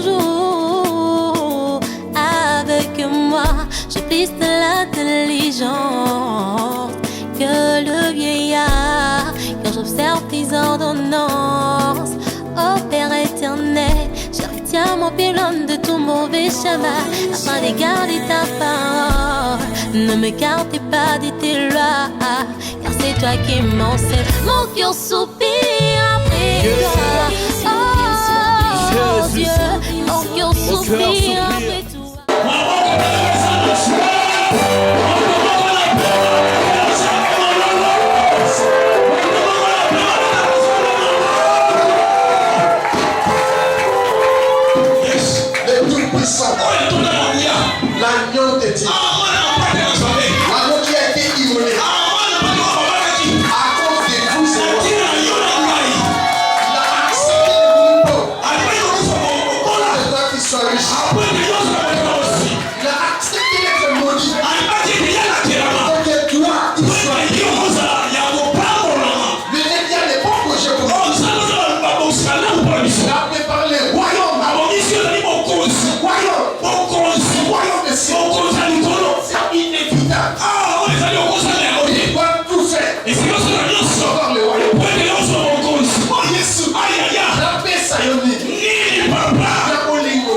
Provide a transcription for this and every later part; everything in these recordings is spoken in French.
toujours avec moi. J'ai plus de l'intelligence que le vieillard quand j'observe tes ordonnances. Oh Père éternel, je retiens mon pylône de tout mauvais chemin afin de garder ta parole. Ne me gardez pas de tes lois, car c'est toi qui m'enseignes. Mon cœur soupire après toi. Oh Dieu, mon cœur soupire après toi. L'agneau de Dieu. L'agneau qui a été immolé. À cause de vous, Seigneur. Il a accepté le pour que toi qui sois riche. Il a accepté d'être maudit. Pour que toi qui sois riche. Le Dieu a des bons projets pour nous. Il a préparé le royaume. C'est inévitable. On doit tout faire. Savoir le royaume. Oh Jésus. La paix, ça y est. La bolingo,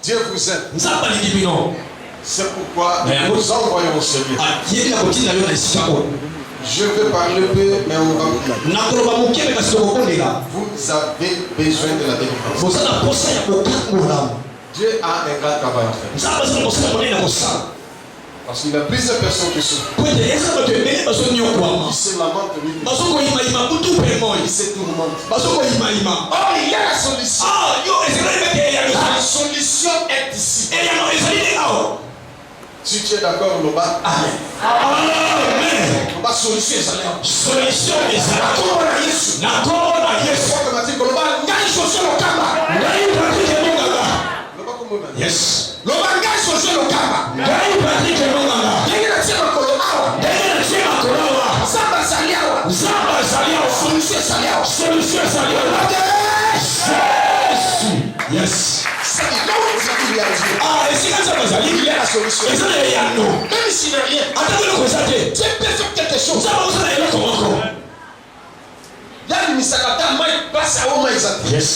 Dieu vous aime. C'est pourquoi nous envoyons au Seigneur. Je vais parler peu, mais on va vous avez besoin de la délivrance. Dieu a un grand travail à faire. Parce qu'il y a plusieurs personnes qui souffrent. Qui se lamentent de lui. Qui se tourmentent. Oh, il y a la solution. La solution est ici. Si tu es d'accord, Loba. Amen. Loba, solution est là. Solution est là. Yes. Loba ngai solution lokamba. Ngai Patrick Monganga. Yeye na chema koloawa. Yeye na chema koloawa. Zamba saliawa. Zamba saliawa. Solution saliawa. Solution saliawa. Yes. Ah, et si ça va aller, il y a la solution. Et ça il y a non. Même s'il n'y a rien. Attendez le constater. Tu peux faire quelque chose. Ça va vous aller comment? Là, le misakata mai passe à Oma Isaac. Yes.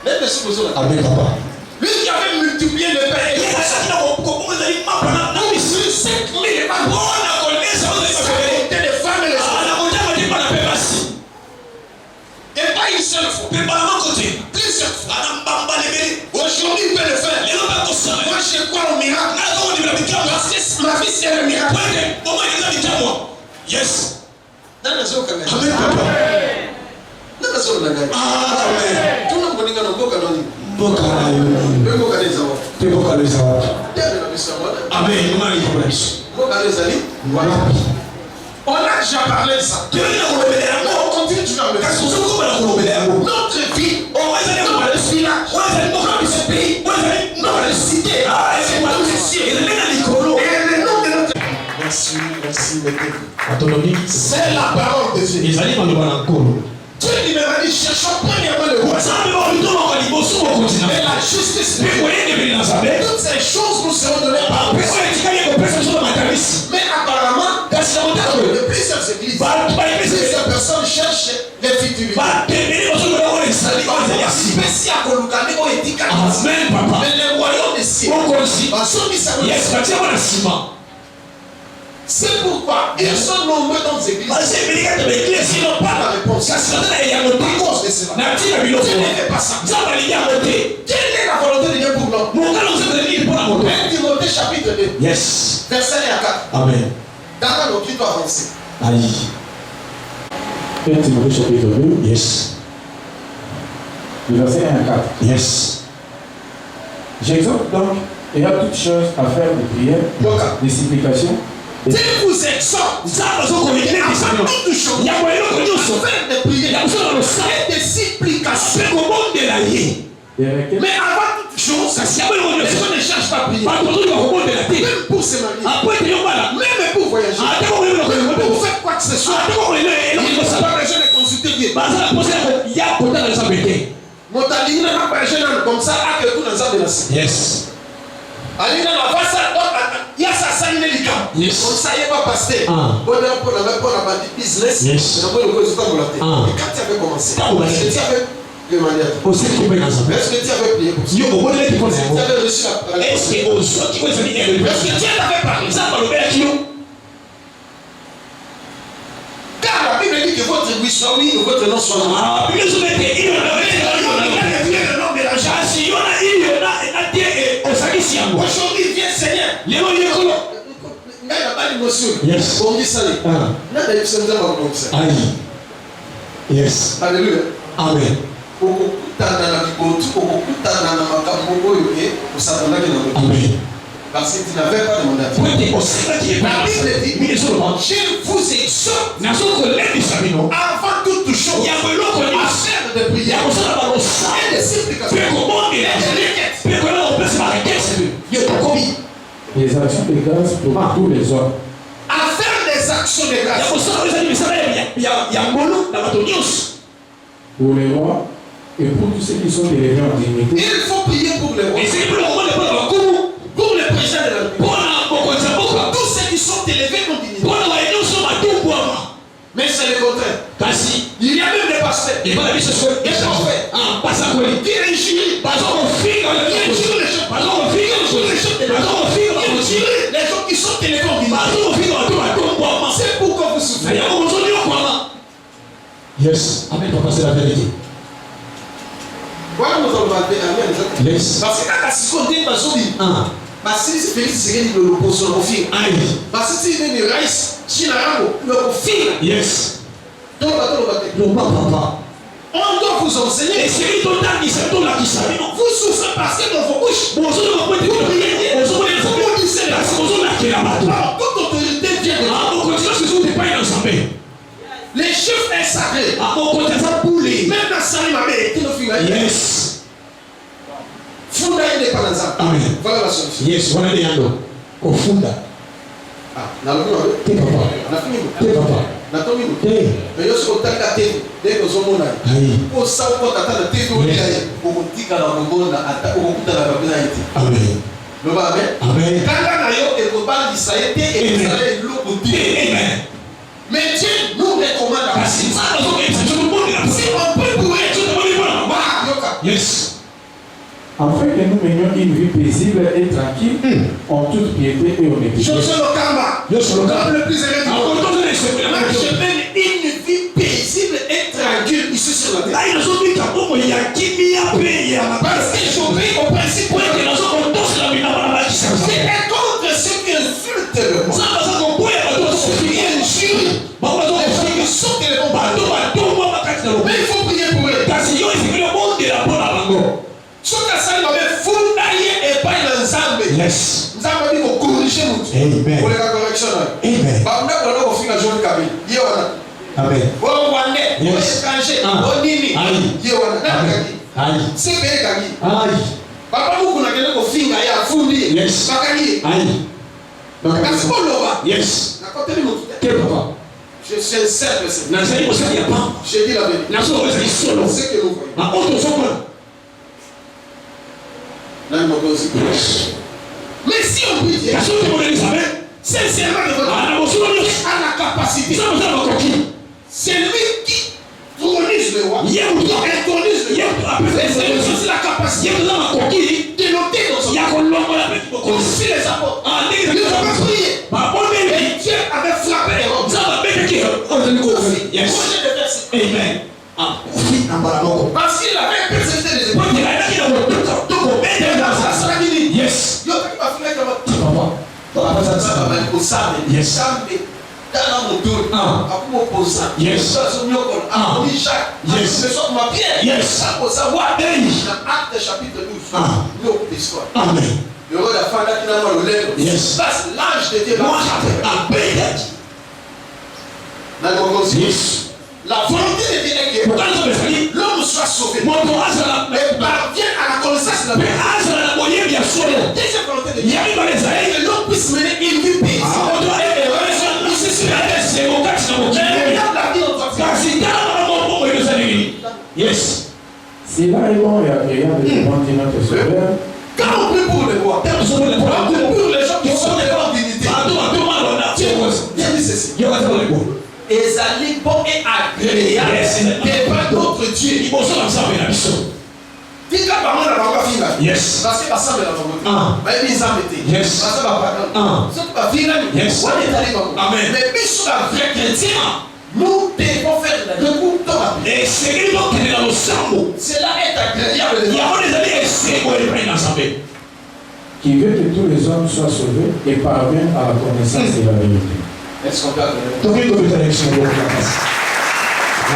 Même si vous avez. Amen papa. Lui qui avait multiplié le pain et le poisson. Et pas une seule fois. Plusieurs fois. Aujourd'hui, il peut le faire. Moi, je crois au miracle. Ma vie, c'est le miracle. Yes. Amen, papa. On a déjà parlé de ça. On continue toujours à le faire. Notre vie, notre village, notre pays, notre cité, et le nom de notre... Merci, c'est la parole de Dieu. Dieu lui m'a dit, cherchons premièrement le roi. Et la justice. Toutes ces choses nous seront données par Dieu. Mais apparemment, de plusieurs églises, plusieurs personnes cherchent les futilités. Mais les royaumes des cieux, c'est pourquoi ils sont nombreux dans les églises. Ils n'ont pas la réponse. À cause de cela. Dieu ne fait pas ça. Quelle est la volonté de Dieu pour l'homme? 1 Timothée chapitre 2. Yes. Verset 1 à 4. Amen. Dans le qui doit avancer. Aïe. 1 Timothée chapitre 2. Yes. Le verset 1 à 4. Yes. J'exhorte donc et à toute chose à faire des prières, des supplications. Dieu vous exhorte à faire des prières et des supplications. Mais avant toute chose, les gens ne cherchent pas à prier. Même pour se marier, même pour voyager, pour faire quoi que ce soit, il ne faut pas que les gens ne consultent Dieu. Comme ça, à que tout dans un de la cité. Yes. Il y a ça, il est yes. Comme ça, il n'y a pas pasteur. Pour la business, yes. Et quand tu avais commencé, est-ce que tu avais demandé à toi? Est-ce que tu avais prié pour ça? Est-ce que tu avais reçu la parole? Est-ce que tu avais parlé? Car la Bible dit que votre oui soit oui et votre non soit non. Aujourd'hui, viens Seigneur. Yes. Yes. Alléluia. Amen. Amen. Parce que tu n'avais pas demandé à Dieu. La Bible dit, je vous exhorte avant toute chose à faire des prières et des supplications et des requêtes. Les actions de grâce pour tous les hommes. À faire des actions de grâce. Pour les rois et pour tous ceux qui sont élevés en dignité. Il faut prier pour les rois. Pour les présidents de la République. Tous ceux qui sont élevés en dignité. Mais c'est le contraire. Il y a même des pasteurs. Des prophètes. Qui injurient. C'est pourquoi vous souffrez. Yes. Amen, papa, c'est la vérité. Voilà, nous allons amen. Yes. Parce que quand si on dit parce que c'est Félix Segeni de l'opposition au film. Parce que c'est une race, Chinarango, le film. Yes. Donc, papa. on doit vous enseigner. Et c'est une totale qui s'est tombée. Vous souffrez parce que dans vos bouches, vous priez. Toute autorité vient de les chefs est sacré. Même dans Salim Amé, il y a une Yes. Funda n'est pas dans ça. Voilà la solution. Yes, voilà les yando. Au funda. Ah, na lo no. T'es papa. Na fini. T'es papa. Na to minu. T'es. Mais yo so taka te, de ko zo mona. Aïe. O sa ko tata na te do ya. O ko tika na ngona ata o ko kutala ka bila iti. Amen. No ba amen. Amen. Kanga na yo e ko ba lisaete e sale lo ko ti. Amen. Mais Dieu nous recommande à passer. Si on peut pour être tout le monde, yes. Afin que nous menions une vie paisible et tranquille, en toute piété et honnêteté. Je suis le karma. Je suis le karma. Le plus élevé. Je mène une vie paisible et tranquille ici sur la terre. Parce que j'obéis au principe. C'est contre ceux qui insultent le monde. Mais il faut prier pour eux. Yes. Amen. Amen. Amen. Yes. Yes. Yes. Je suis un simple Seigneur. J'ai dit la vérité. C'est que nous voyons. Mais si on peut dire sincèrement de votre à la capacité, c'est lui qui tournise le roi, intonise le roi. C'est aussi la capacité de noter dans son comme si les apôtres ils avaient prié. Et Dieu avait frappé les rois. Amen. Parce qu'il avait persévéré les épreuves. Yes. Yes. Yes. Yes. Acte chapitre 12. L'histoire. Amen. Le roi de la femme qui n'a pas le lèvre. Yes. L'âge de Dieu. Yes. La volonté de Dieu est que l'homme soit sauvé. Mais parvient à la connaissance de la vérité. La deuxième volonté de Dieu est que l'homme puisse mener une vie paisible. Yes. C'est là est bon et agréable de demander notre Sauveur. Quand on prie pour les rois, quand on prie pour les gens qui sont des rois dignité, Dieu dit ceci. Ezali bon et agréable devant d'autres dieux. Tika bango na bango finga. Yes. Parce que basamba na bango. Ba ebi nzambete. Yes. Basamba pardon. Soki ba finga ni. Yes. Wale tali bango. Amen. Mais biso la vrai chrétien, nous devons faire la recours dans la vie. Et c'est que nous qui dans le sambo. Cela est agréable. Il y a des amis c'est quoi les prendre ensemble. Qui veut que tous les hommes soient sauvés et parviennent à la connaissance de la vérité. Est-ce qu'on peut donc il faut faire l'élection de la place.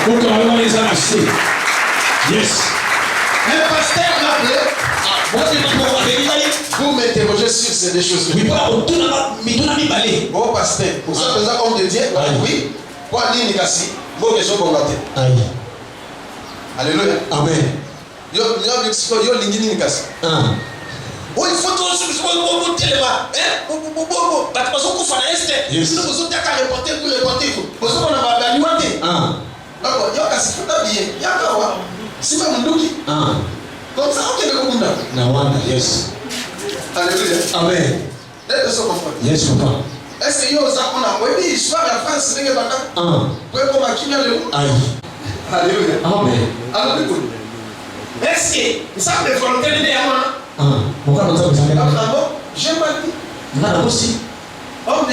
Donc on va les acheter. Yes. Un pasteur là, vous m'interrogez sur ces deux choses. Oui, pas au tout n'a bon pasteur, pour ça que homme de Dieu, oui. Quoi ni kasi, vos questions combattent. Aïe. Alléluia. Amen. Yo lingini ni kasi. Oh, il faut tout ce que vous dites là. Parce que vous faites est. Si vous êtes à reporter, vous reportez. Vous êtes à la alimenté. D'accord, yo kasi faut t'habiller. Yakawa. Si pas mon douki. Comme ça, on est comme ça. Nawanda, yes. Alléluia. Amen. Est-ce que vous comprenez? Yes, papa. Est-ce que yo ça on a oui histoire la France n'est pas là. Pour comme à qui le. Aïe. Alléluia. Amen. Alléluia. Est-ce que ça me volonté de dire moi? Pourquoi on s'appelle ça? J'ai mal dit. Non, aussi. Homme de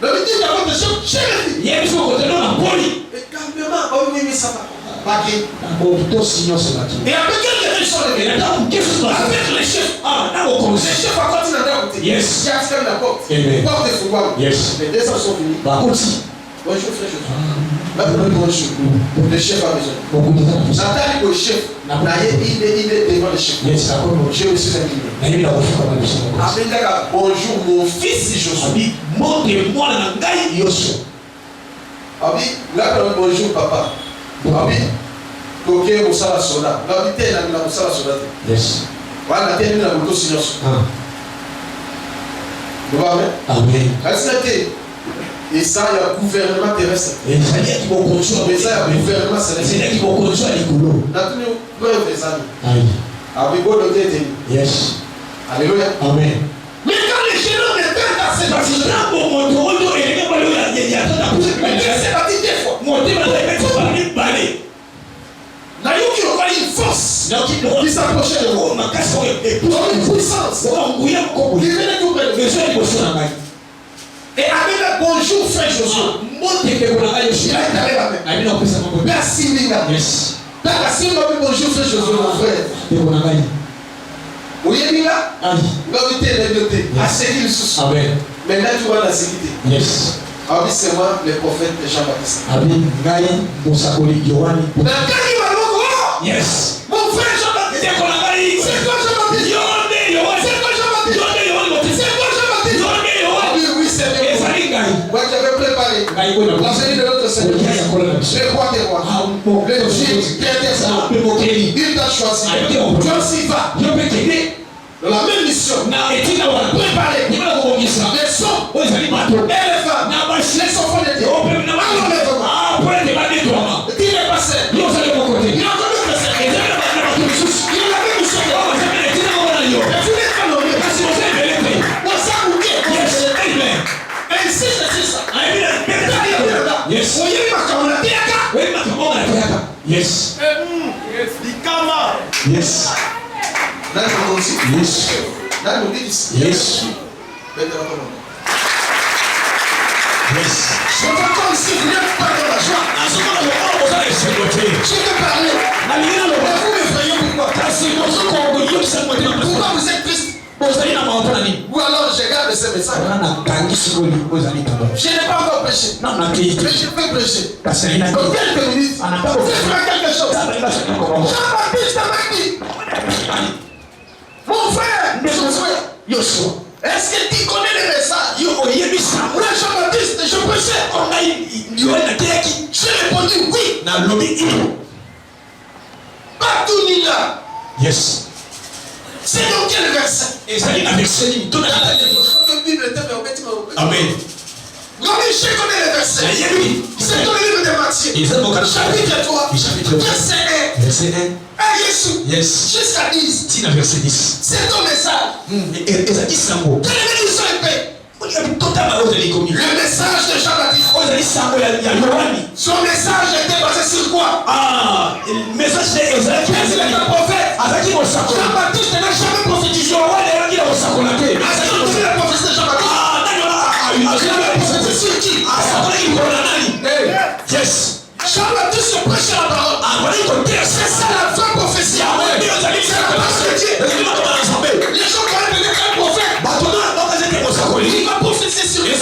Le dit d'abord de chef, chérie. Il y a une fois qu'on te donne un poli. Et calmement, oh oui, mais ça va. Pas qui. Bon, plutôt sinon c'est là. Et après, quel sont les Et là, qu'est-ce que c'est? avec les chefs. Ah, là, on commence. Les chefs à partir de la côté. Yes. J'ai fermé la porte. Amen. Porte est fouillée. Yes. Les deux sont finis. Bah, aussi. Bonjour, frère, je suis. Maintenant, bonjour. Le chef a besoin. Beaucoup de temps. Nathalie, le chef. Il est devant le chef. Yes, d'accord. J'ai aussi un guinéen. Mais il a refait comme ça. Abendaka, bonjour, mon fils Joshua. Abi, montre-moi la ngaï Yoshua. Abi, là, bonjour, papa. Abi, coquet, Moussala Soda. Abi, t'es là, Moussala Soda. Yes. Voilà, t'es là, Moussala Soda. Ah. Vous voyez? Amen. Et ça, il y a un gouvernement terrestre. Et ça y est qui vont construire. Mais ça, il y a un gouvernement C'est céleste. là qui vont construire les couloirs. Nathalie, vous avez des amis. Aïe. Abi, bon, le thé. Yes. Alléluia. Amen. Mais quand les généraux ne peuvent pas se Parce que passer, là, pour mon tour, il y a pas le il y a tout à pousser. mais c'est parti des fois. Mon thé, il faut pas aller balai. Naïo qui aura une force. Donc, Il s'approchait de vous. ma casse, et Pour une puissance. on bouillait comme Il venait tout près de le vous. soir, il faut se la Et avec le bonjour, frère Joshua. monte que pour la Il a étalé la main. Aïe, non, ça m'a Père Silinga. Yes. Père Silinga, bonjour, frère Joshua, mon frère. Et pour la gagne. Vous voyez là? Aïe. Il va vous aider à sécuriser le souci. Amen. Maintenant, tu vois la sécurité. Yes. Ah oui, c'est moi, le prophète Jean-Baptiste. Amen. Gagne, Moussakoli, Yohani. Dans quel il va le Yes. mon frère Jean-Baptiste. C'est qu'on a gagné. C'est quoi Jean-Baptiste? Yonde, Yohani. C'est quoi Jean-Baptiste? Yonde, Yohani. C'est quoi Jean-Baptiste? Yonde, Ah Yohani. oui, oui, c'est Et bien. ça y gagne. Moi, j'avais préparé Gagne, quoi, la venue de notre Seigneur. Le roi des rois. Ah, bon. Le Dieu qui est Ça ça. peut moquer. Il t'a choisi. Ah, ok. Tu aussi va. Je peux t'aider. Dans la même mission. Na etina wana. Préparé. Ni bala ko ngisa. Les sons. O zali mato. Et les femmes. Na bashi. Les enfants de Dieu. O pe na Allons les femmes. Ah, pour les demander toi. Il est passé. Yo zali ko côté. Il a connu le Seigneur. Et zali na ba ko sus. Il a même mission. O zali etina wana yo. Et vous n'êtes pas nommé. Kasi o zali belete. Moi, ça vous dit. Yes. Amen. Et ici, c'est ça. Amen. Yes. Vous voyez ma camarade. We makamona na yaka. Yes. Yes. Là, je aussi. Yes. Là, nous dit ici. Yes. Maintenant, Yes. je t'entends ici, vous n'êtes pas dans la joie. Asoma ko o zali se côté. Je te parlais. Na lina lo. Mais vous m'effrayez pourquoi? Kasi no so ko yo se côté na. Pourquoi vous êtes triste? O zali na maoto na ni. Ou alors je garde ces messages. Ana kangi sikoli o zali tabo. Je n'ai pas encore prêché. Na na ki. Mais je peux prêcher. Kasi ina. Dans quelques minutes, Ana vous tabo. faites quelque chose. Jean-Baptiste m'a dit, mon frère, Yoshua. est-ce que tu connais les messages? Yo oyebisa. Moi, Jean-Baptiste, je prêchais. Ongai yoena keki. J'ai répondu oui. Na lobi. Partout ni là. Yes. C'est dans quel verset? Ezali na verset ni tona na. La Bible est un bâtiment. Amen. Je connais les versets. Ayebi. C'est dans le livre de Matthieu. Ezali mo kana. Chapitre 3. Chapitre 3. Verset 1. Verset 1. Ah, Jésus. Yes. Jusqu'à 10. Tina verset 10. C'est ton message. Ezali sango. Quelle bénédiction est faite? Oyebi tota ba ozali komi. Le message de Jean-Baptiste. Ozali sango ya Yohani. Son message était basé sur quoi? Ah, le message de Ezali qui Il est un prophète. azaki mo sako. Jean-Baptiste n'a jamais prophétisé. Yohani yangi na sako na te. Est-ce que vous connaissez la prophétie de Jean-Baptiste? Ah, nani wala Il a prophétisé sur qui? Yes. Jean-Baptiste prêchait la parole. C'est ça la vraie prophétie. C'est la parole de Dieu. Les gens croyaient peut-être un prophète. Il va prophétiser sur lui. Il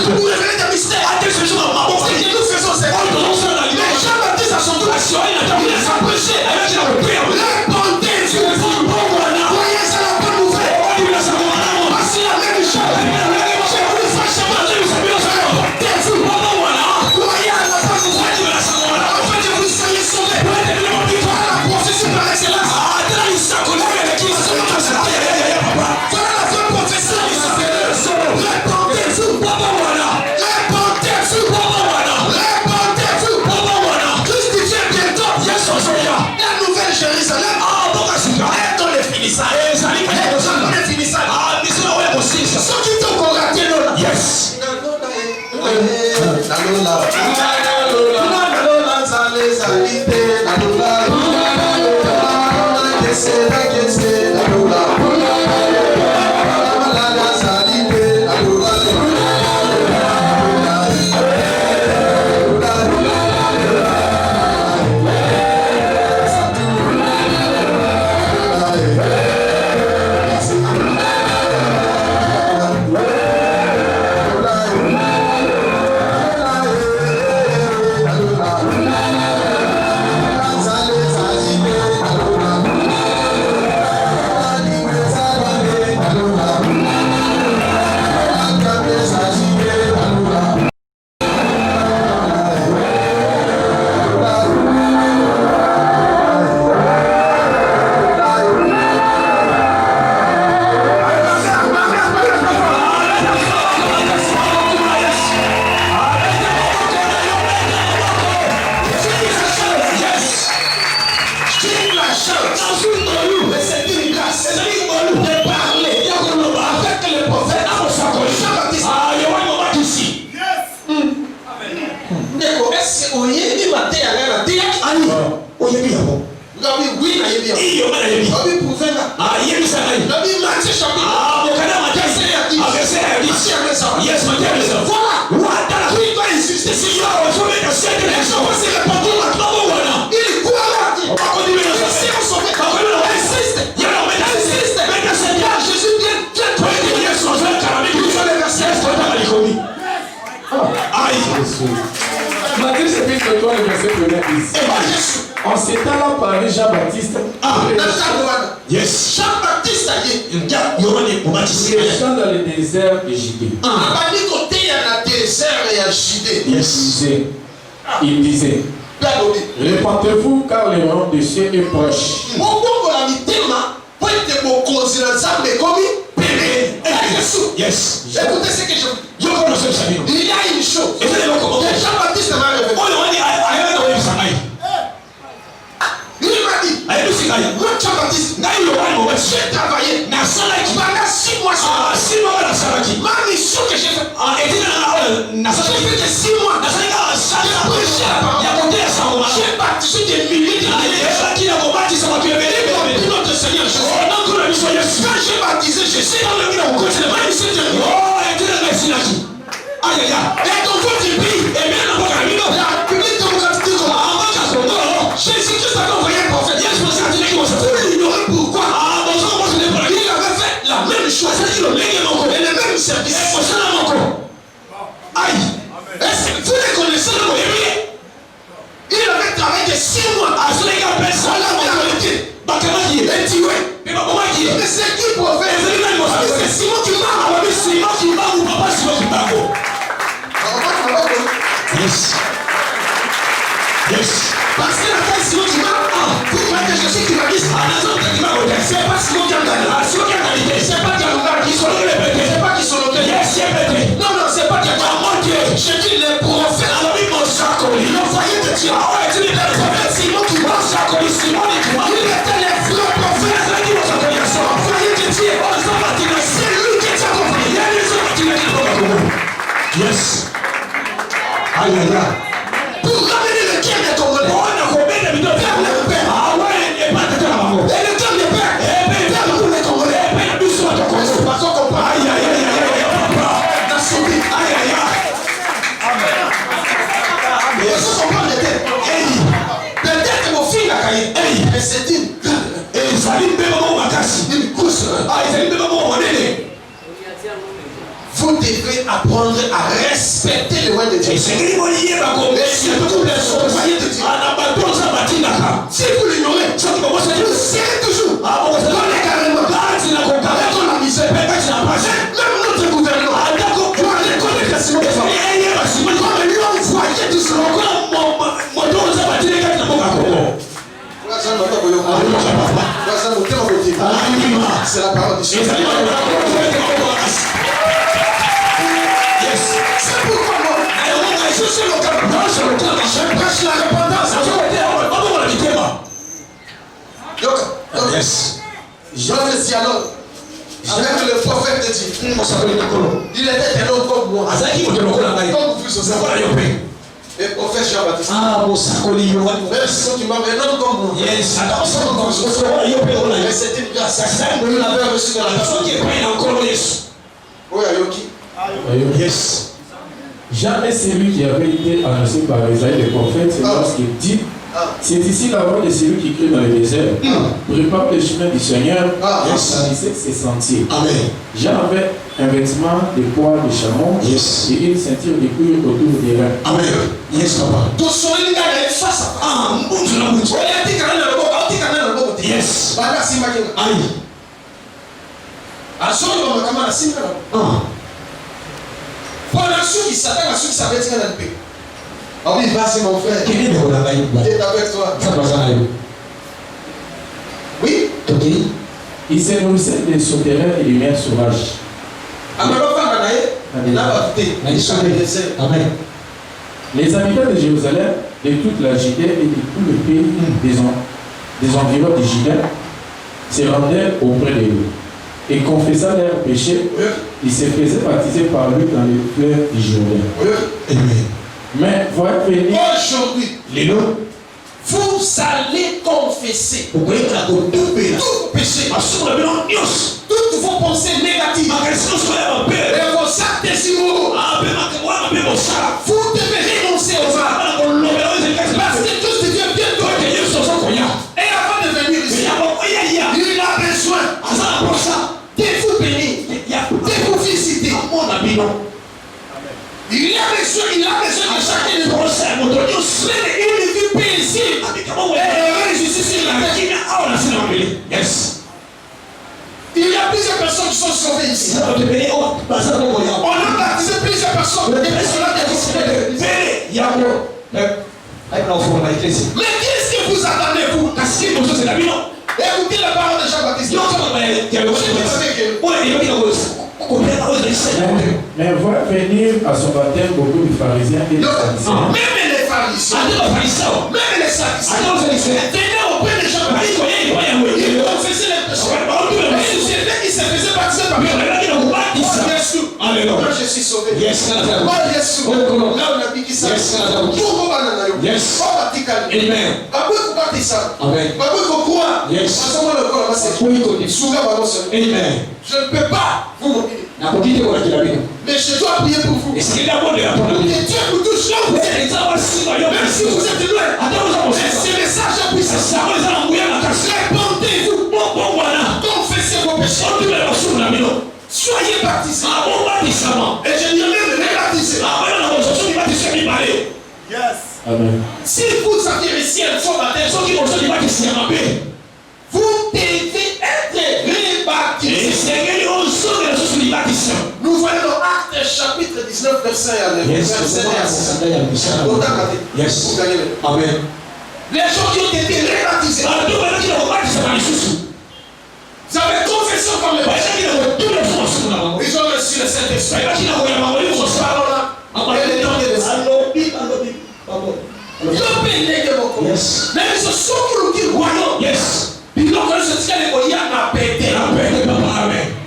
nous révéler des mystères. Ce que nous faisons, c'est mais Jean-Baptiste a son tour. Il a prêché. Répondez sur le fond. Voyez, c'est la bonne nouvelle. Voici la même chose. J'ai voulu faire Jean-Baptiste. Répondez-vous. Voyez bien. iyo mana yebi Abi pouvez-là. yebisa ngai Nabi Matthieu chapitre. mokanda Mathieu verset ya 10 yes Matthieu verset Voilà. watala Il doit insister sur ça. il faut mettre siècle Les gens vont se répandre maintenant. Il croit là. Il sait en sauver. Insiste. Insiste. Car Jésus vient toi. Matthieu chapitre 3, le verset 1 dit en ces temps-là parlait Jean-Baptiste. Yes. Jean-Baptiste Il chant dans le désert de Judée. Yes. Il disait répandez-vous car le royaume de Dieu est proche. Yes. Écoutez ce que je vous dis. Il y a une chose. Jean-Baptiste m'a révélé. Il m'a dit, moi Jean-Baptiste, j'ai travaillé pendant 6 mois. Ma mission que j'ai faite, j'ai fait de 6 mois. J'ai prêché la parole. J'ai baptisé des milliers de notre Seigneur Jésus. Quand j'ai baptisé Jésus, ma mission terminée. Et dans votre pays, la République démocratique du Congo, Jésus-Christ a envoyé un prophète. Vous ignorez pourquoi. Il avait fait la même chose et le même service. Aïe. Vous les connaissez le moyen. Il avait travaillé de 6 mois. À la vérité. Et tu es. Mais c'est qui prophète? C'est Simon qui parle. Simon qui parle ou papa Simon qui parle. Yes. Yes. Parce que la taille Simon qui parle. Vous croyez que je suis qui m'a dit ça? C'est pas Simon qui a gagné. C'est pas qui a gagné. C'est pas qui sont le Non, non, c'est pas qui a gagné. Je dis les prophètes. Ils ont envoyé de Dieu. Simon qui parle. Il était les vrais prophètes. Envoyé de Dieu. C'est lui qui t'a compris. Yes. Aïe aïe aïe. Pour ramener le cœur des Congolais. Vers le Père. Et le cœur des Pères. Vers pour les Congolais. C'est pas ça qu'on parle. Aïe aïe aïe aïe aïe. Dans son vie. Aïe aïe aïe. Et ça qu'on parle de tête. Peut-être mon fils a caillé. Et c'est dit. Et ça lui met maman au macassi. Une course. Ça lui met maman au nez. Vous devez apprendre à respecter les lois de Dieu. Si vous l'ignorez, vous serez toujours dans les carréments, dans la misère. Même notre gouvernement doit reconnaître que Simon est fort. Comme lui envoyé du sang. C'est la parole du Seigneur. C'est pourquoi moi, je suis le capitaine, je prêche la repentance. Yes. Je me suis alors avec le prophète de Dieu. Il était un homme comme moi. Comme vous aussi. Et prophète Jean-Baptiste. Même si tu m'as un homme comme moi. Yes. Mais c'est une grâce. Vous l'avez reçu de la personne. Oui, Ayoki. Yes. Jamais celui qui avait été annoncé par Isaïe le prophète, c'est lorsqu'il dit c'est ici la voix de celui qui crie dans le désert. Prépare le chemin du Seigneur, établissez ses sentiers. Amen. Jean avait un vêtement de poils de chameau et une ceinture de cuir autour des reins. Amen. Yes, papa. Yes. Aïe. Pendant ceux qui s'attendent à ceux qui savaient dire dans le pays. Ah oui, vas-y mon frère. Quel est le rôle Il est avec toi. Oui. Il s'est nourrissait des souterrains et des mers sauvages. Amen. Les habitants de Jérusalem, de toute la Judée et de tout le pays des environs de Judée se rendaient auprès de lui. Et confessant leurs péchés, ils se faisaient baptiser par lui dans le fleuve du Jourdain. Amen. Mais voyez venir aujourd'hui, vous allez confesser tout péché, toutes vos pensées négatives et vos actes immoraux. Vous devez renoncer aux âmes. Parce que tout ce Dieu bientôt. Et avant de venir ici, il a besoin de vous bénir, de vous visiter. Il a besoin de chacun de vous. Même une vie paisible et réussite sur la terre. Yes. Il y a plusieurs personnes qui sont sauvées ici. On a baptisé plusieurs personnes. Mais qu'est-ce que vous attendez, vous? Écoutez la parole de Jean-Baptiste. Mais voit venir à son baptême beaucoup de pharisiens et de sadducéens. Même les pharisiens, même les sadducéens, venaient auprès de Jean-Baptiste. Ils confessaient les péchés. Ils se faisaient baptiser par Jésus. Alléluia. Je suis sauvé. Yes. Jésus. Là on a dit qu'il s'est yes. Amen. Amen. Je ne peux pas vous montrer. Mais je dois prier pour vous. Que Dieu vous touche là où vous êtes. Même si vous êtes loin. Ce message est puissant. Répondez-vous. Confessez vos péchés. Soyez baptisés. Et je dirais même rebaptisés. Yes. Amen. Si vous acquérissez un faux baptême, vous devez être rebaptisés. Nous voyons dans Actes chapitre 19, verset 1. Yes. Amen. Les gens qui ont été rebaptisés. Vous avez confessé comme les péchés. Ils ont reçu le Saint-Esprit. Yes. Mais ce sont qui le royaume. Yes. Puis donc, ce qui est le royaume a pété.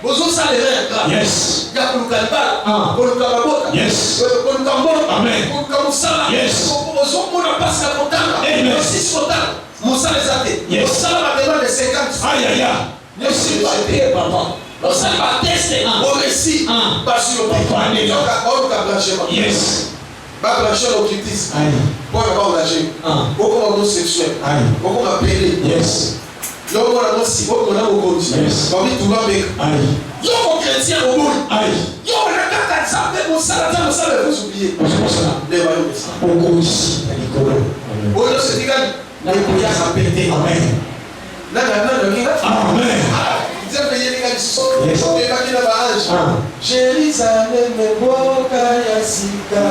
Vous avez ça les règles. Yes. Il y a pour le calbar. Pour le calabota. Yes. Pour le tambor. Amen. Pour le kamoussala. Yes. Pour le passe la montagne. Amen. Le 6 montagne. Moussa les athées. Yes. Moussa la demande de 50. Aïe aïe aïe. Ne suis pas payé, papa. Moussa va tester. Au récit. Pas sur le papa. On va blanchiment. Yes. Va blanchir l'occultisme. Pour ne pas engager. Beaucoup d'homosexuels. Beaucoup d'appelés. Yes. L'homme a aussi beaucoup d'homosexuels. Yes. Comme tout va bien. Yo, chrétien au monde. Yo, la carte ça fait mon salaire, mon salaire, vous oubliez. Les royaumes. On aussi. On se dit que la prière a pété. Amen. Amen. Dieu paye les gars ici. Et pas qu'il a barrage. Jérusalem, Boka Yassika.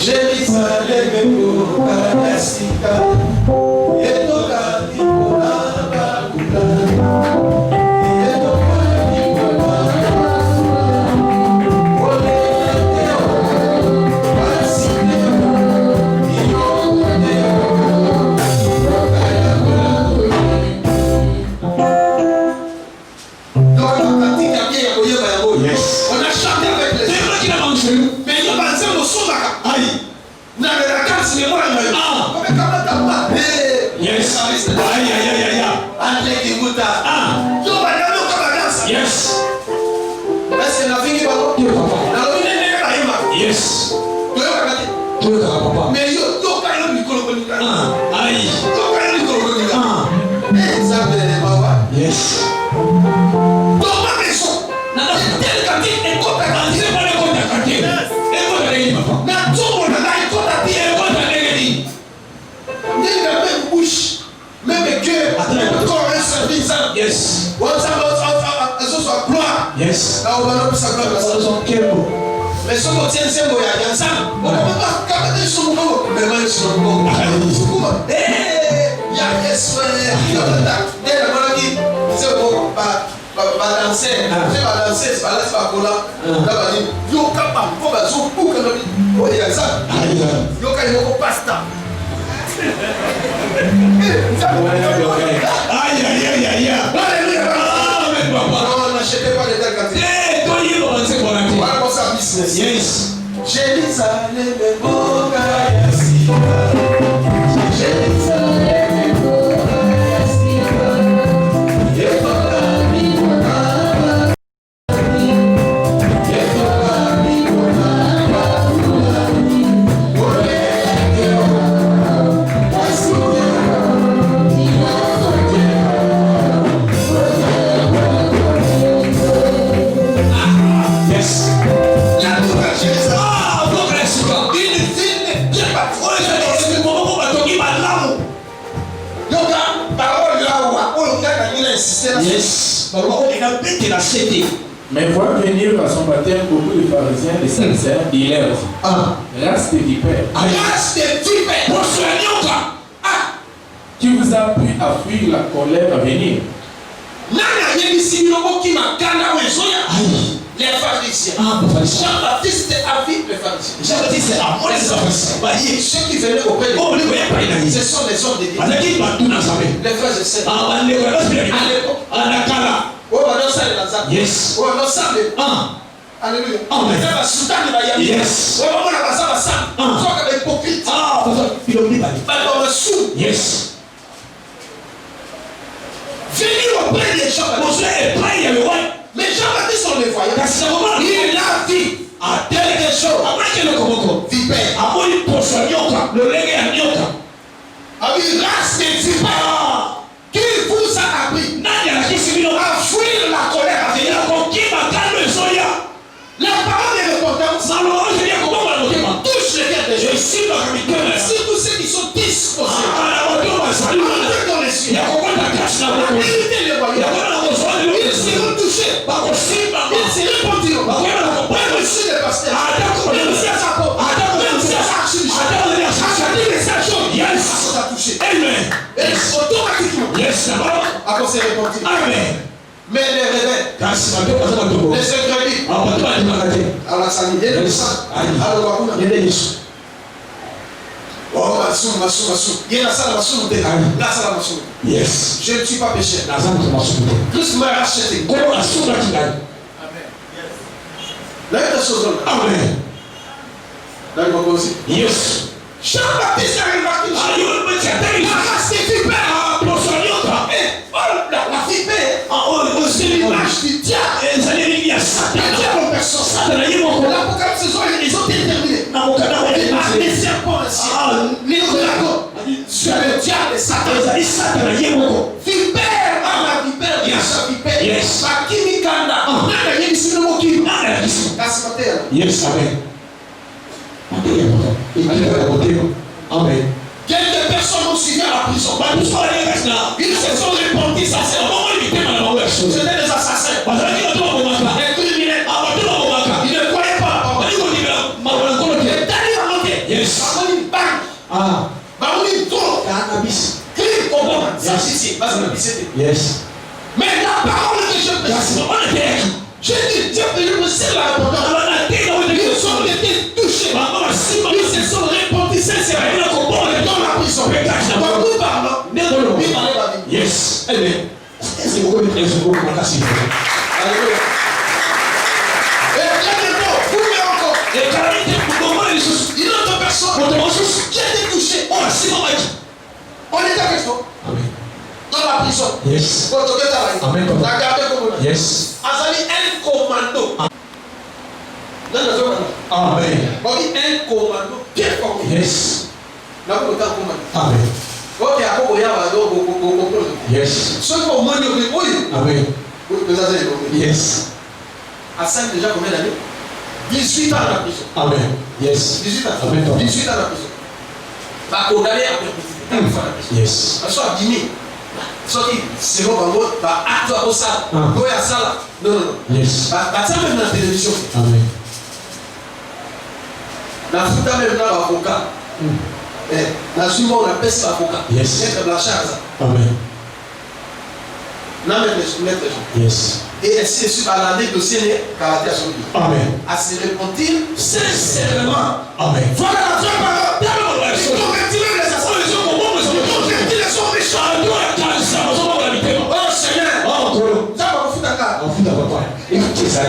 Jérusalem, Boka Yassika. Et Boka Yassika. Yes. Est-ce que la vie est pas bon? Yes. Mais yo pas le micro. Aïe. Pas le micro. Ça veut pas. Yes. Dans ma maison. Tel quartier est contacté par le contacté. Et vous allez papa. Na tout on a contacté et contacté. Ni la même bouche, même cœur, corps et service. Yes. Gloire. Yes. Là, on va nous sa gloire. Mais ce qu'on tient, c'est qu'on ça. On ne peut pas capter son mot. Mais moi, je suis le mot. Eh, il y a yes, il y a la maladie. C'est bon, pas danser. C'est pas danser, c'est pas là, c'est pas cola. Là, on dit, yo capable, faut pas jouer pour que l'on dit. Oh, il y a ça. Yo capable, pasta. Aïe, aïe, aïe, aïe. Alléluia. Non, n'achetez pas les tels quartiers. Eh, toi, il est bon, c'est bon. Voilà pour ça, business. Yes. Jérusalem, Boka Yassika. Jérusalem. Yes. Il a bêté la cité. Mais voit venir à son baptême beaucoup de pharisiens, des sadducéens, il leur dit, race de vipères. Race de vipères. Qui vous a appris à fuir la colère à venir? Les pharisiens. Jean-Baptiste a vu les pharisiens. Jean-Baptiste a vu les pharisiens. Ceux qui venaient auprès de lui, ce sont les hommes de Dieu. Les frères et sœurs. À l'époque. Yes. Alléluia. Yes. Yes. Venir auprès des gens. Mais Jean-Baptiste, on les voyait. Il a vu à quelque chose. Vipère. Avec race de vipères. Qui vous a appris à fuir la colère à venir? La parole est repentance. Touche le cœur des gens. Surtout ceux qui sont disposés. Entrez dans les cieux. Évitez les voyants. Ils seront touchés. Ils se répondront. Même si le pasteur, même si à sa peau, même si à sa archive, à dire les sages choses, ça sera touché. Amen. Et automatiquement, Yes. à cause des repentis. Amen. Mais les rebelles, les incrédules, à la sanité, à l'Ouakouna. Oh, il y a la salle Yes. je ne suis pas péché. Plus m'a racheté. Amen. D'accord aussi. Yes. Jean-Baptiste a remarqué la race des vipères. La vipère, c'est l'image du diable. Le diable en personne. L'Apocalypse, ils ont déterminé. Les serpents, les dragons, sur le diable et Satan. Vipère, la vipère, il y a sa vipère. Yes. Yes. Amen. Quelques personnes ont suivi à la prison. Ils se sont répandus, ça c'est c'était des assassins. Des criminels. Ils ne croyaient pas. Les talibans. Yes. Yes. Mais la parole que je prêche, je dis, Dieu peut nous serrer la répondance. Ils ont été touchés. Ils se sont répandus sincèrement dans la prison. Donc nous parlons. Nous parlons la vie. Yes. Amen. Est-ce que vous connaissez ce mot? Alléluia. Et bientôt, vous verrez encore. Une autre personne qui a été touchée. On était avec toi. Amen. Dans la prison. Yes. Amen. La garde comme Yes. Azali un commando. Amen. Un commando bien formé. Yes. Là vous le commando. Amen. Ok, à quoi il y a Yes. ce qu'on m'a dit, oui. Amen. Oui, Yes. à 5 déjà combien d'années? 18 ans à la prison. Amen. Yes. 18 ans. Amen. 18 ans à la prison. Pas condamné à perpétuité. Yes. Parce que Guinée, soki c'est bon bango ba acte à ça. Go ya sala. Non. Yes. Ba ça même dans la télévision. Amen. La futa même dans l'avocat. La suivante on appelle ça avocat. Yes. C'est la charge. Amen. Non mais les soumettre les gens. Yes. Et ainsi de suite à l'année dossier caractère sur lui. Amen. À se repentir sincèrement. Amen. Voilà la vraie parole. Il faut retirer les assassins. Il faut retirer les hommes méchants. Oh Seigneur. Oh, Ça va vous foutre à cas. on fout d'abord. Écoutez ça.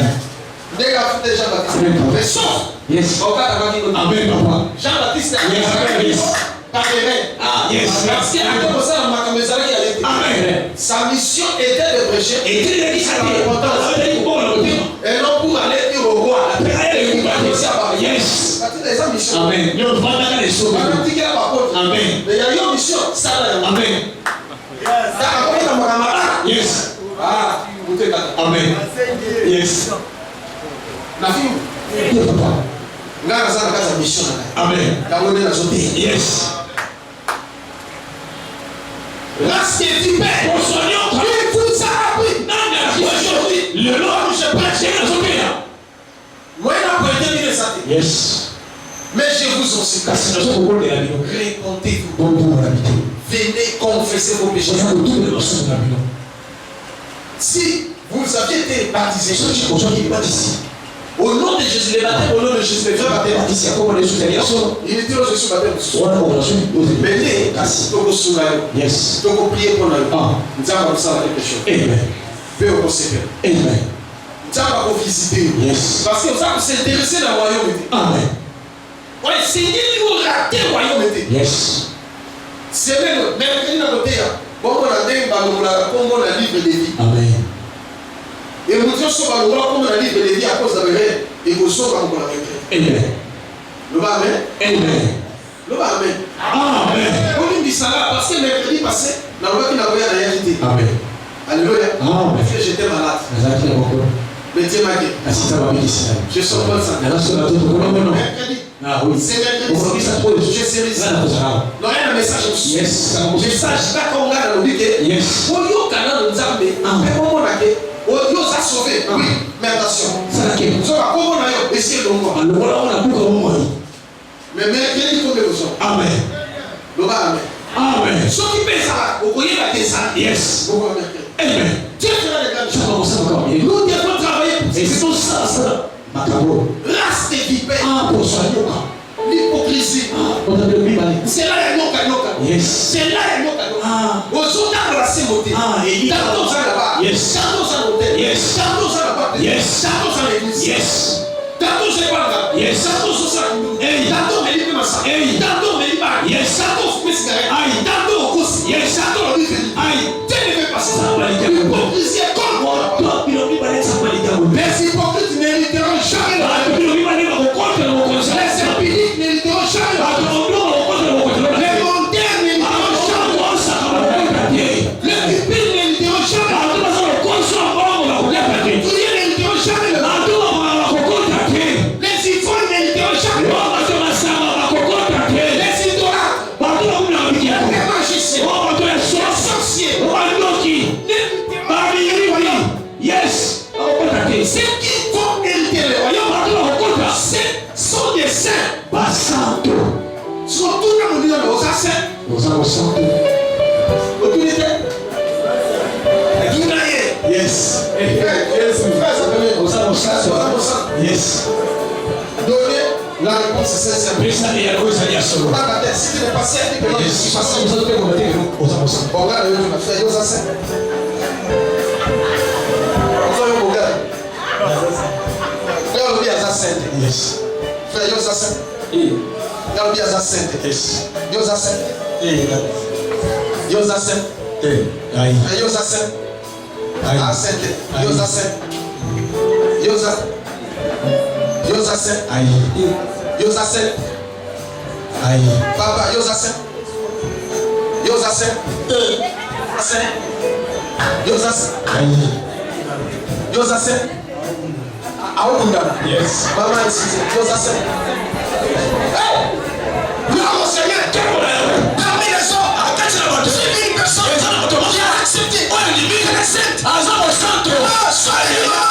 Dès qu'il a foutu Jean-Baptiste. Mais sauf. Yes. Amen, papa. Jean-Baptiste a Yes. Ah, yes. Parce qu'il a commencé à Macamezara qui allait. Amen. Sa mission était de prêcher. Et il est dit, Et non pour aller dire au roi. yes. C'est sa mission. Amen. Yo, voilà les choses. On a dit qu'il y a pas de Amen. mais il y a une mission. Ça là. Amen. Ça a commencé à Macamezara. Yes. Ah, vous êtes là. Amen. Yes. La fille. Yes, papa. Ngara ça na sa mission. Amen. La bonne la sauter. Yes. Race des vipères. Il vous a appris Le Lord je prêche à Zobéa. Moi, il a prêté une santé. Yes. Mais je vous en supplie. Répondez-vous. Venez confesser vos péchés. Si vous aviez été baptisé au nom de Jésus, les baptêmes au nom de Jésus, les frères baptêmes. Il était là, Jésus baptême. Venez, yes. Donc, priez pour nous. Nous allons faire quelque chose. Amen. Faites au Seigneur. Amen. Nous allons visiter. Yes. Parce que vous allez s'intéresser dans le royaume. Amen. Ouais, c'est dit que vous ratez le royaume. Yes. C'est même il a noté. Bon, on a dit que on a livre de vie. Amen. Et nous disons que on a livre de vie à cause de la et vous sauvez comme on a Amen. Le bas amen. Amen. Le bas amen. Amen. On dit ça là parce que mercredi passé, dans le bas qui n'a pas réalité. Amen. Alléluia. Amen. Parce que j'étais malade. Mais Dieu m'a dit. Je suis pas ça. Mercredi. Ah oui. C'est mercredi. Je sais ça. Non, il y a un message aussi. Yes. Message là qu'on a dans le week-end. Yes. Pour yo canal de Nzambe. Mais comment on a fait? Yo ça sauvé. Oui. Mais attention. Ça qui. So comment on a eu essayer de voir. Alors voilà on a beaucoup de moi. Mais mercredi comme le besoin. Amen. Le bas amen. Amen. Ce qui fait ça, vous voyez la descente. Yes. Pourquoi mercredi? Amen. Dieu fera les grandes choses. Nous Nous devons travailler pour et c'est tout ça. Macabo. Race des vipères. Pour soigner. L'hypocrisie. C'est là il y a noka. Yes. C'est là il y a noka. Aux autres dans la sémoté. Tantôt ça là-bas. Yes. Tantôt ça l'hôtel. Yes. Tantôt ça là-bas. Yes. Tantôt ça l'église. Yes. Tantôt c'est pas là. Yes. Tantôt ça. Hey. Tantôt mais il peut m'asseoir. Hey. Tantôt mais il va. Yes. Tantôt fumer cigarette. Aïe. Tantôt au cous. Yes. Tantôt au livre. Aïe. Dieu ne fait pas ça. L'hypocrisie est comme moi. Les hypocrites n'hériteront jamais la vie. Les impudiques n'hériteront jamais la vie. Les mondains n'hériteront jamais la vie. Les cupides n'hériteront jamais la vie. Les prières n'hériteront jamais la vie. Les ivrognes n'hériteront jamais la vie. Les idolâtres, les magiciens, les sorciers, Yes. ceux qui vont hériter le royaume, ce sont des saints. Surtout dans le milieu de nos saints. Yes. Yes. Donnez la réponse sincère. Pesa ni ya kuweza ya solo. Si tu n'es pas saint, tu peux pas Yes. être Sasa passé. mtoto peko mteke uzamosa. Regarde, tu vas faire ça. Regarde bien ça saint. Yes. Frère, yo ça saint. Regarde bien ça saint. Yes. Yo ça saint. Eh. Yo ça saint. Aïe. Yo ça saint. Aïe. Ah saint. Yo ça saint. Yo ça. Yo ça saint. Aïe. Yo ça saint. Aïe. Papa, yo ça saint. Yo ça saint. Saint. Yo ça saint. Aïe. Yo ça saint. Yes. Maman ici, yo ça saint. Hey! Gloire au Seigneur. Parmi les hommes, si une personne qui a accepté, elle est sainte. Soyez là.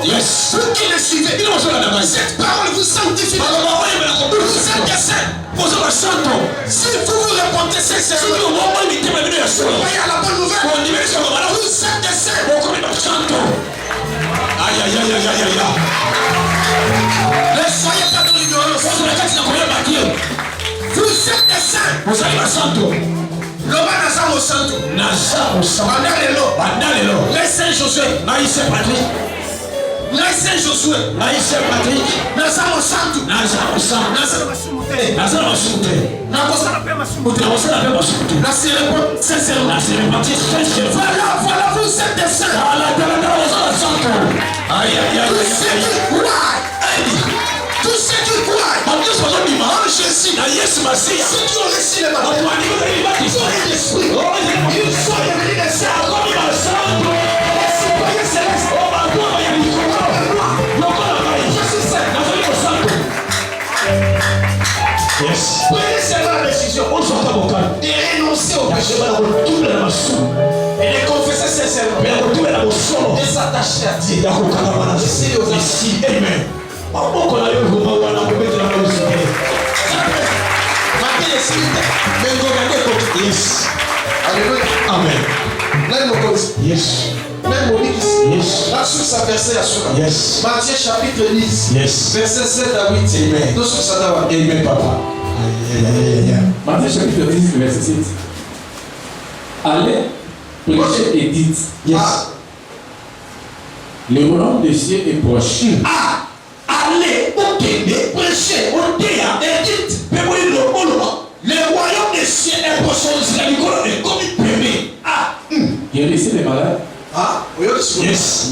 Yes. Vous qui le suivez, cette parole vous sanctifie. Vous êtes des saints. Si vous vous répondez sincèrement, vous voyez la bonne nouvelle. Vous êtes des saints. Aïe aïe aïe aïe aïe aïe. Ne soyez pas dans l'ignorance. Vous êtes des saints. L'homme n'a pas au santo. Les saints Josué. Les saints Josué. Naza au santo. Voilà, vous êtes des saints. Aïe aïe aïe aïe. Tous ceux qui croient en Jésus, ceux qui ont reçu le baptême, ils ont l'esprit, ils sont devenus des saints. Les citoyens célestes, je suis saint. Yes. Prenez seulement la décision de renoncer au péché et de confesser sincèrement. marcher à Dieu. Ici, amen. Yes. Alléluia. Amen. Là, il me cause. Yes. Même au mix. Yes. Là, sur sa verset à soi. Yes. Matthieu chapitre 10. Yes. Verset 7 à 8. Amen. Nous sur ça d'abord. Amen, papa. Matthieu chapitre 10, verset 7. Allez, prêchez et dites. Yes. Le royaume des cieux est proche. Ah, allez, ok, prêchez, on dit, et dites, mais oui, le royaume des cieux est proche, c'est la Nicolas, et comme il permet. Ah, Guérissez les malades. Ah, oui, yes.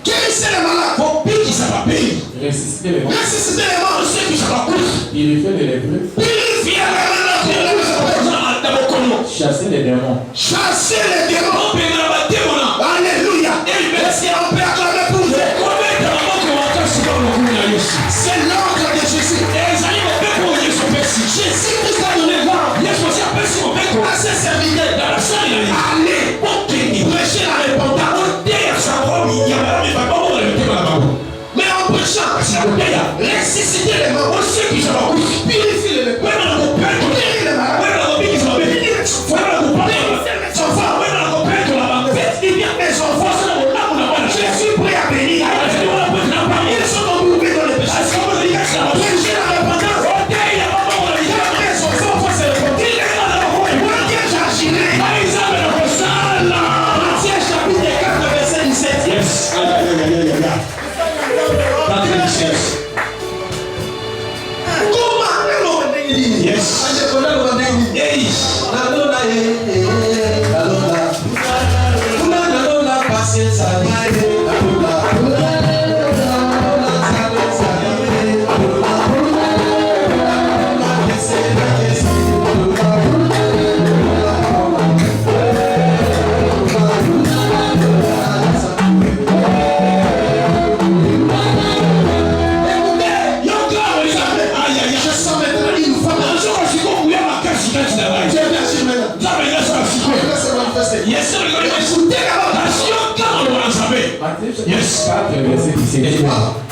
Guérissez les malades, pour payer qui ça va payer. Ressuscitez les morts. Ressuscitez les morts, ceux qui ça va coûter. Purifiez les lépreux. Purifiez les lépreux. Chassez les démons. Chassez les démons. Alléluia. Est-ce qu'on peut acclamer pour vous? C'est l'ordre de Jésus. Jésus-Christ a donné l'ordre à ses serviteurs. Allez, prêchez la repentance. Mais en prêchant, ressuscitez les morts. Purifiez les lépreux. Guéris les malades. Jésus prie à bénir. Ils sont embourbés dans les péchés. Prêchez la repentance. Matthieu chapitre 4, verset 17. Yes. Matthieu chapitre 4, verset 17.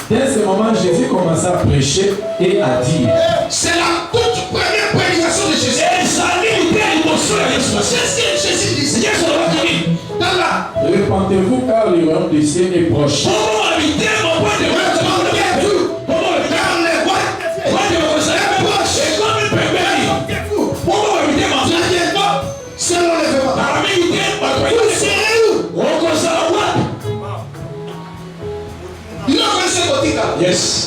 Dès ce moment, Jésus commença à prêcher et à dire. C'est la toute première prédication de Jésus. C'est ce que Jésus dit. Dans la Repentez-vous car le royaume des cieux est proche. Yes.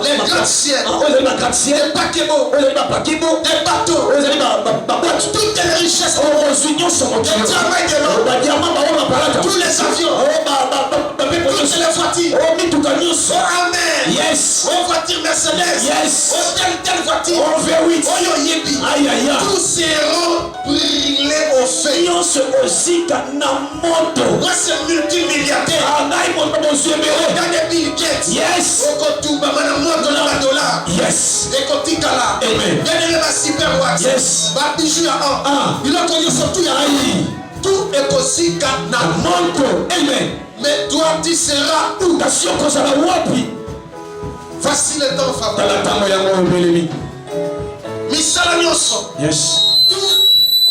les gratte-ciel, les paquebots, les bateaux, toutes les richesses, le travail de l'homme, tous les avions, toutes les voitures. Amen. Yes. Oh, voiture Mercedes. Yes. Oh, telle voiture. Oh, V8. Oh, yo, yebi. Aïe, aïe, aïe. Tous seront brûlés au feu. Yo se osika na moto. Moi, c'est multimilliardaire. Angai moto mosembere. Regardez Bill Gates. Yes. Okotuba, mana moto na $. Yes. Ekotikala. Amen. Regardez ma super wax. Yes. Ba bijou ya Ah. Il a connu surtout ya Aïe. tout ekosika na Moto. Amen. mais toi tu seras où? Kasi okozala wapi? Voici le temps Tala favorable. tango yango obelemi. Misala nyonso. Yes.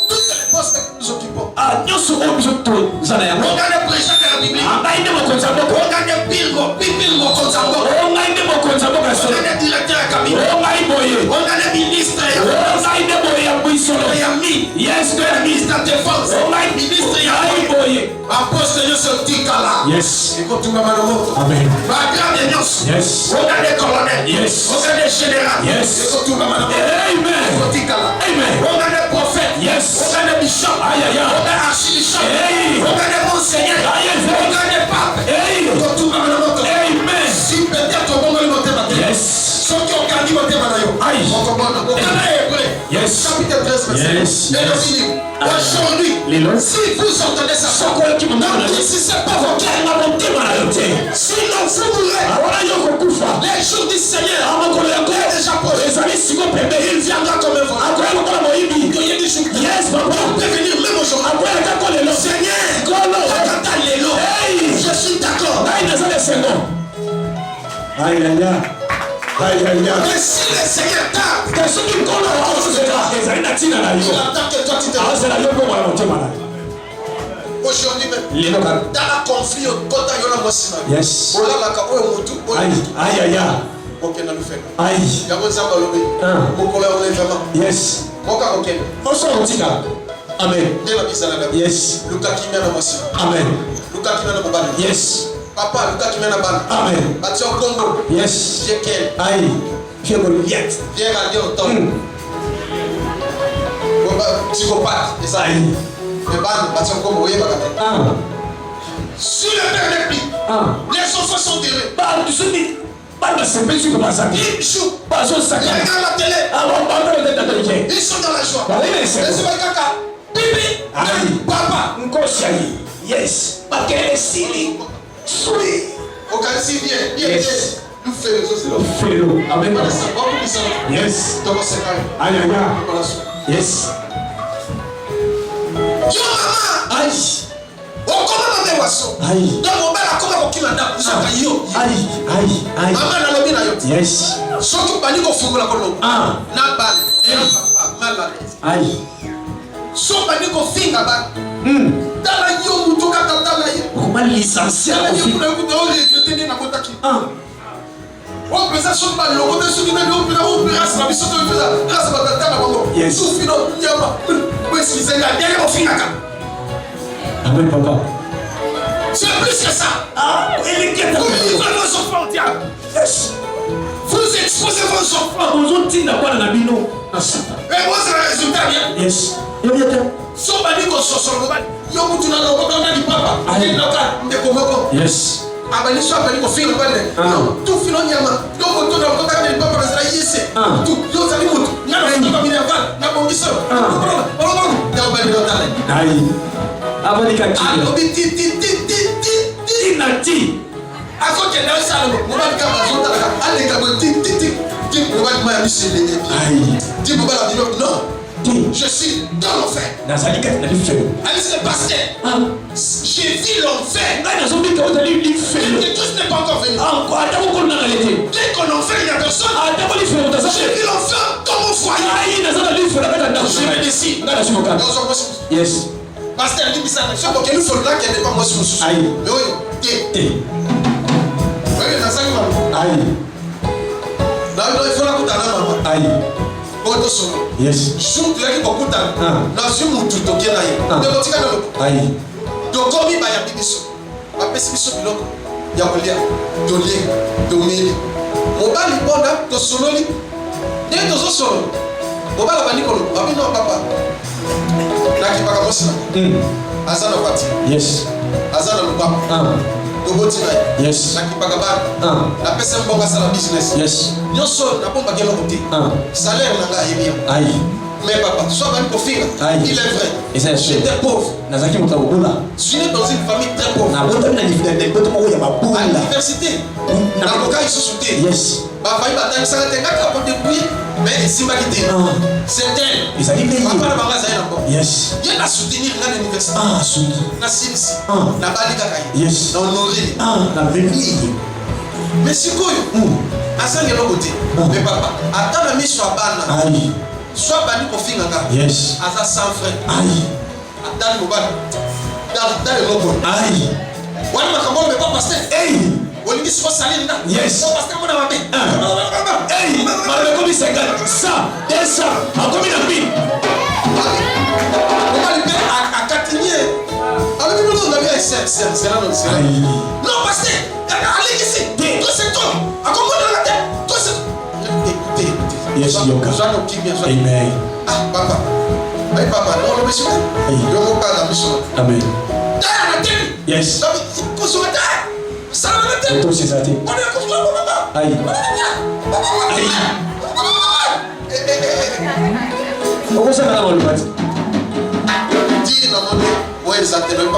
Toutes les postes que nous occupons. Ah, nyonso oyo biso tozala yango. Regardez président de la Bible. Angai nde mokonzi ya mboka. Regardez Pilgo Konzambo. Ongai nde mokonzi ya mboka solo. Regardez directeur ya cabinet. Ongai boye. Regardez ministre ya Ongai nde boye ya bwisolo. ya mine. Yes, Le ministre de la défense. Ongai Ministre ya Ongai boye. Apostle nyonso tikala. Yes. Ekotunga malomoto. Amen. Bagrande nyonso. Yes. Regardez colonel. Yes. Regardez général. Yes. Ekotunga malomoto. Amen. Ekotikala. Amen. Regardez prophète. Yes. Regardez bishop. Aïe, aïe, aïe. Regardez archibishop. Hey. Regardez monseigneur. Aïe, aïe. Regardez pape. Hey. Ekotunga malomoto. Amen. Si peut-être au moment où tu Yes. ceux qui ont gardé votre manayo. Aïe. Yes. Chapitre 13, verset. Yes. Et le fini. Aujourd'hui, Les lois. si vous entendez ça, Qui m'ont donné. si c'est pas vos cœurs, sinon vous mourrez. Les jours du Seigneur, est déjà proche. Il viendra comme un vol. Yes, On peut venir même aujourd'hui. Seigneur, Tata Lelo, je suis d'accord. Aïe, aïe, aïe. Aïe, aïe, aïe. Mais si le Seigneur tarde, il attend que toi tu te aujourd'hui même. Dans la conflit, quand tu as un Yes. Aïe, Aïe, aïe, aïe. ok, nous fait. Aïe. Il y a besoin de l'obéir. Mon collègue, on est vraiment. Yes. Mon cas, ok. Amen. Dès la mise à la Yes. Lucas qui mène à moi. Amen. Lucas qui mène à moi. Yes. Papa, Lucas qui mène à balle. Amen. Bâti au Congo. Yes. J'ai quel. Aïe. Viens Goliath. Viens garder au temps. Psychopathe. Et ça. Aïe. Mais balle, bâti au Congo. Voyez, Ah. sur le père des prix, Ah. les enfants sont tirés. Bah, tu sais, bah, c'est pas sûr que ça. Ils jouent. Bah, je sais Ils regardent la télé. Ah, bon, bah, Ils sont dans la joie. Bah, oui, c'est Les bon. caca. Pipi. Aïe. Papa. Nkoshayi. Yes. Bakele sili. Sui. Aucun si bien. Bien, Yes. bien. Nous faisons les autres. Felo. Amen. Voilà ça. Beaucoup de ça. Yes. Donc, c'est quand même. Aïe, aïe, aïe. Voilà ça. Yes. Yo, maman. Aïe. Okoma mame waso. Aïe. Donc mobile akoma kokilanda kusaka yo. Aïe. Aïe. Aïe. Mama na lobi na yo. Yes. Soki bani ko fungola ko lo. Ah. Na bal. Papa malade. Aïe. So bani ko finga ba. Tala yo mutu kata tala yo. Comment licencier Tala au yo film? kuna kuta o regretter na kotaki. Ah. O pesa so ba lo ko so kina lo pina o pina sa biso to pesa. Grâce ba tata na bango. Yes. So fino nyama. Pues ki zenga dele ko finga ka. Amen, papa. C'est plus que ça. Ah, il est quel Vous livrez vos enfants au diable. Yes. Vous exposez vos enfants. Ah, bonjour, Tina, quoi, la bino? Ah, ça. Et moi, c'est le résultat bien. Yes. Yo, yo, yo. So bani ko sosolo ba. Yo mutu na lo ko na di papa. Aye. Ni loka ndeko moko. Yes. Abani so abani ko finga ba ne. Tu fino nyama. Do ko to na ko ta ni papa na sala yese. Ah. Tu yo sali mutu. Na na ko mi na va. Na ko miso. Ya bani do tale. Aïe. Abanika Allo Kilo. bi ti. Tinati. Ako ke na sala mo. Mo ba ka ba so tala ka. Ale ka bo ti. Ti mo ba ma mi se le. Aïe. Ti mo ba la di non. Ti. Je suis dans l'enfer. Nazalika na lifelo. Allez, c'est le pasteur. Ah. J'ai vu l'enfer. Ngai nazobika ozali lifelo. Et Christ n'est pas encore venu. Encore ata kokona na lete. Dès qu'on enfer, il n'y a personne. Ata ko lifelo J'ai tazali. vu l'enfer comme au foyer. Aïe, nazala lifelo kata Je ndashi. vais ici. Ngai nasimoka. Dans un possible. Yes. Pasteur, il dit ça. Je sais pas qu'il faut là qu'il n'est pas moi sur le sous. Aïe. Mais oui, t'es. Te. Oui, dans ça, il va. Aïe. Là, il faut la couper à la maman. Aïe. Auto solo. Yes. Jour, tu as dit qu'on coupe à Ah. la sur mon tout au Kenya. Ah. De l'autre côté, Aïe. donc comme il va y avoir des bisous. Ma peste bisous, il y a un lien. De lien. De mille. mobali bona tosololi ndenge tozosolo mobali abandi koloba abi non papa nakipaka mwasi aza na kwati Yes. aza na lubaka toboti na ye Yes. nakipaka bana napesa mbongo asala business Yes. nyonso nabombaki eloko te salaire na ngai ayebi yango Aïe. mais papa soit bandi kofinga Aïe. il est vrai Et ça, j'étais pauvre Nazaki Moutaboula. je suis né dans une famille très pauvre Na bota mina nifidende boto moko ya à mabula. l'université nakoka lisusu te Yes. bafami batangisaka te ngaka kodébrouille mais esimbaki te c'est elle Ezali nde papa na ye. bango azali na mbo Yes. ye na soutenir nga na université Suki. na silisi Ah. nabali kaka ye Yes. na honore Na veni. mais sikoyo azangi eloko te mais papa ata na miso ya bana Aïe. soit bandi kofinga nga Yes. aza sans frais Aïe. atali mobali dale eloko Aïe. wana makambo oyo mepa paster Hey. olingi siko salili nda Yes. paster mona mabe Hey. Malbe komi 50. Ça. Et ça. Akomi na bi. mobali mpe akatinie alobi bino na bia sera Aïe. non paster alekisi toseto akomonaka te toseto Yes, yoka. zwana okimia Amen. papa ai papa nolobesi yongo kala miso Amen. taya na teni Yes. kosoma te salama na teni Auto c'est ça. on est comme ça Aïe. Okosanga na malubati. Dis na moni ouais exactement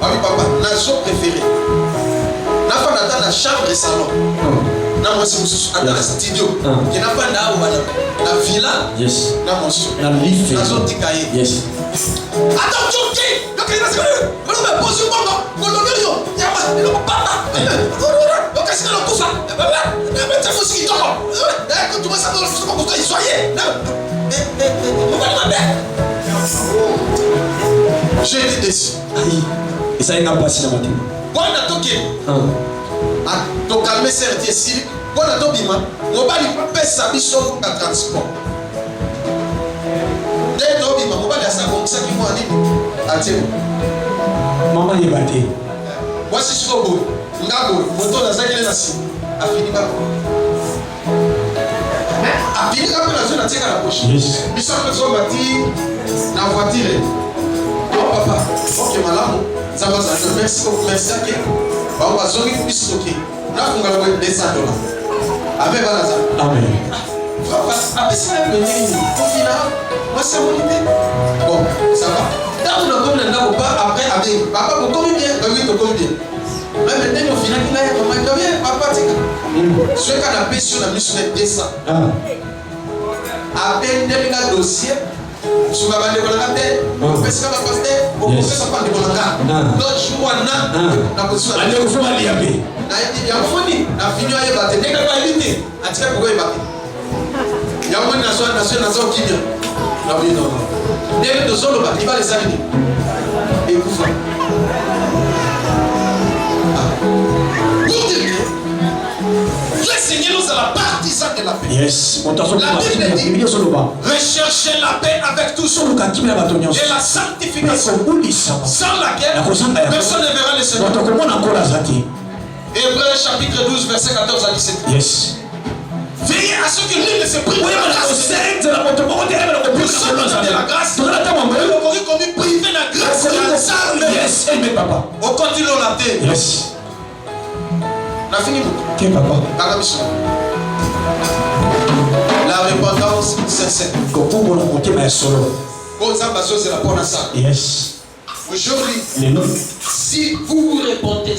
papa papa nazo préféré nafanda ata na chambre et salon na mwasi mosusu ata na studio ke nafanda awa na villa Yes. na mosu Na life. nazotika ye Yes. ata ojoki yokeli na sikolo olobe posi bongo kolobeli yo yama eloko papa okasi na lokufa bete musiki kitoko kotumasa kokoka isoye mobali mabe j'ai été déçu Aïe. Et ça, il n'a pas si dans ma tête. bwana toke tokalme serti esili bwana tobima mobali pesa biso na transport nde tobima mobali asakokisaki mwa nini atie Maman est battée. mwasi siko boye nga boye moto nazakile na nsima afinika afinika mpe nazwi natieka na poshe Yes. biso mpe tozomati na voitire o papa oke malamu nzambe azalaka merci beaucoup merci ake bango bazongi biso toke nafungala boye $200 ame bana za Amen. apesika ye menini ofina mwasi amoni te bon ça va ntango nakomi na ndako pa après abengi papa bokomi bien bawi tokomi bien meme ndenge ofinaki na ye mama bien papa tika soki kana pesi yo na miso na 200 abendeli nga dossier suka bandeko na nga te opesika bapaster okopesa pa ndeko na nga donc jour wana nakozwa Allez, vous faites mal liabe. yango foni na finio ayeba te ndenge bayebi te atika kokoyeba te yango moni naza okimia nabino ndenge tozoloba libala eza nini ekufa le Seigneur nous a la partisan de la paix. Yes. La Bible dit recherchez la paix avec tous et la sanctification sans laquelle personne ne verra le Seigneur. Hébreux chapitre 12 verset 14 à 17. Yes. Veillez à ce que nul ne se prive de la grâce de Dieu. Pour ceux qui ont de la grâce, vous aurez commis privé la grâce de la salle. Yes. Amen, papa. On continue la terre. Yes. On a fini. Ok, papa. La repentance sincère. Kokumbo na motema ya solo. Yes. Aujourd'hui, Les noms. si vous vous repentez,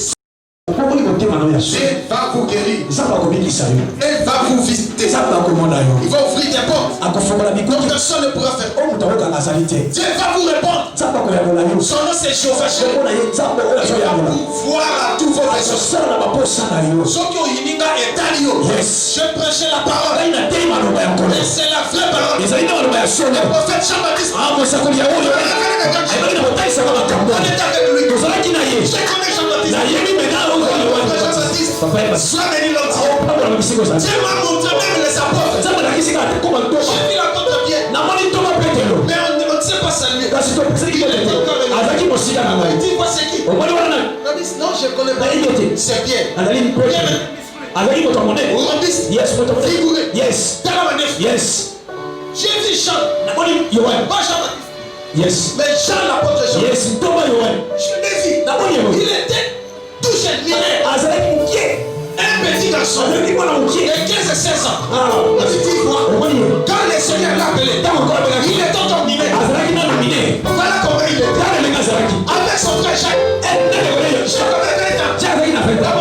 Kokumbo ni motema na ya solo. Dieu va vous guérir. Zamba komikisa yo. Il va vous visiter. Zamba komona yo. Il va ouvrir des portes. Akofongola Donc bikoki. personne ne pourra faire. O mutu akoka azali te. Dieu va vous répondre. Zamba koyabola yo. Son nom c'est Jéhovah. Komona ye Zamba oyo Il va azoyabola. vous voir à tous vos besoins. Azosala na baposa na yo. Soki oyininga etali yo. Yes. Je prêchais la parole. Ngai natei maloba ya nkolo. Et c'est la vraie parole. Ezali na maloba ya solo. Le prophète Jean-Baptiste. Mosakoli ya oyo. Ayebaki na kotaisaka makambo. On est avec lui. Tozalaki na ye. Je connais Jean-Baptiste. Nayebi mena oyo Jean-Baptiste. papa yeba. Sois béni l'autre. Papa na bisiko za. Dieu m'a montré même les apôtres. Zamba nakisi ka te koma J'ai ntoma. vu l'apôtre bien. Namoni ntoma petelo. Mais on ne sait pas saluer. Kasi to pesaki ko te. Azaki mosika na ngai. Dis-moi c'est qui? Omoni wana na. Non, je connais pas. Na ide te. C'est bien. Azali ni proche. Avec votre monnaie. Rombiste. Yes, votre monnaie. Figuré. Yes. Talamanef. Yes. Jésus chante. Namoni Yohan. Pas Jean. Yes. Mais Jean l'apôtre Jean. Yes. Thomas Yohan. Je l'ai vu. Namoni Yohan. Il était tout jeune, miné. Azalaki Moukié. Un petit garçon. Azalaki Mwana Moukié. De 15 et 16 ans. Ah. Tu dis quoi? Namoni Yohan. Quand le Seigneur l'a appelé, il était encore miné. Azalaki Nana Miné. Voilà comment il était. Dans le Azalaki. Avec son frère Jacques. Jacques avait 20 ans. Tiens, Azalaki n'a fait pas.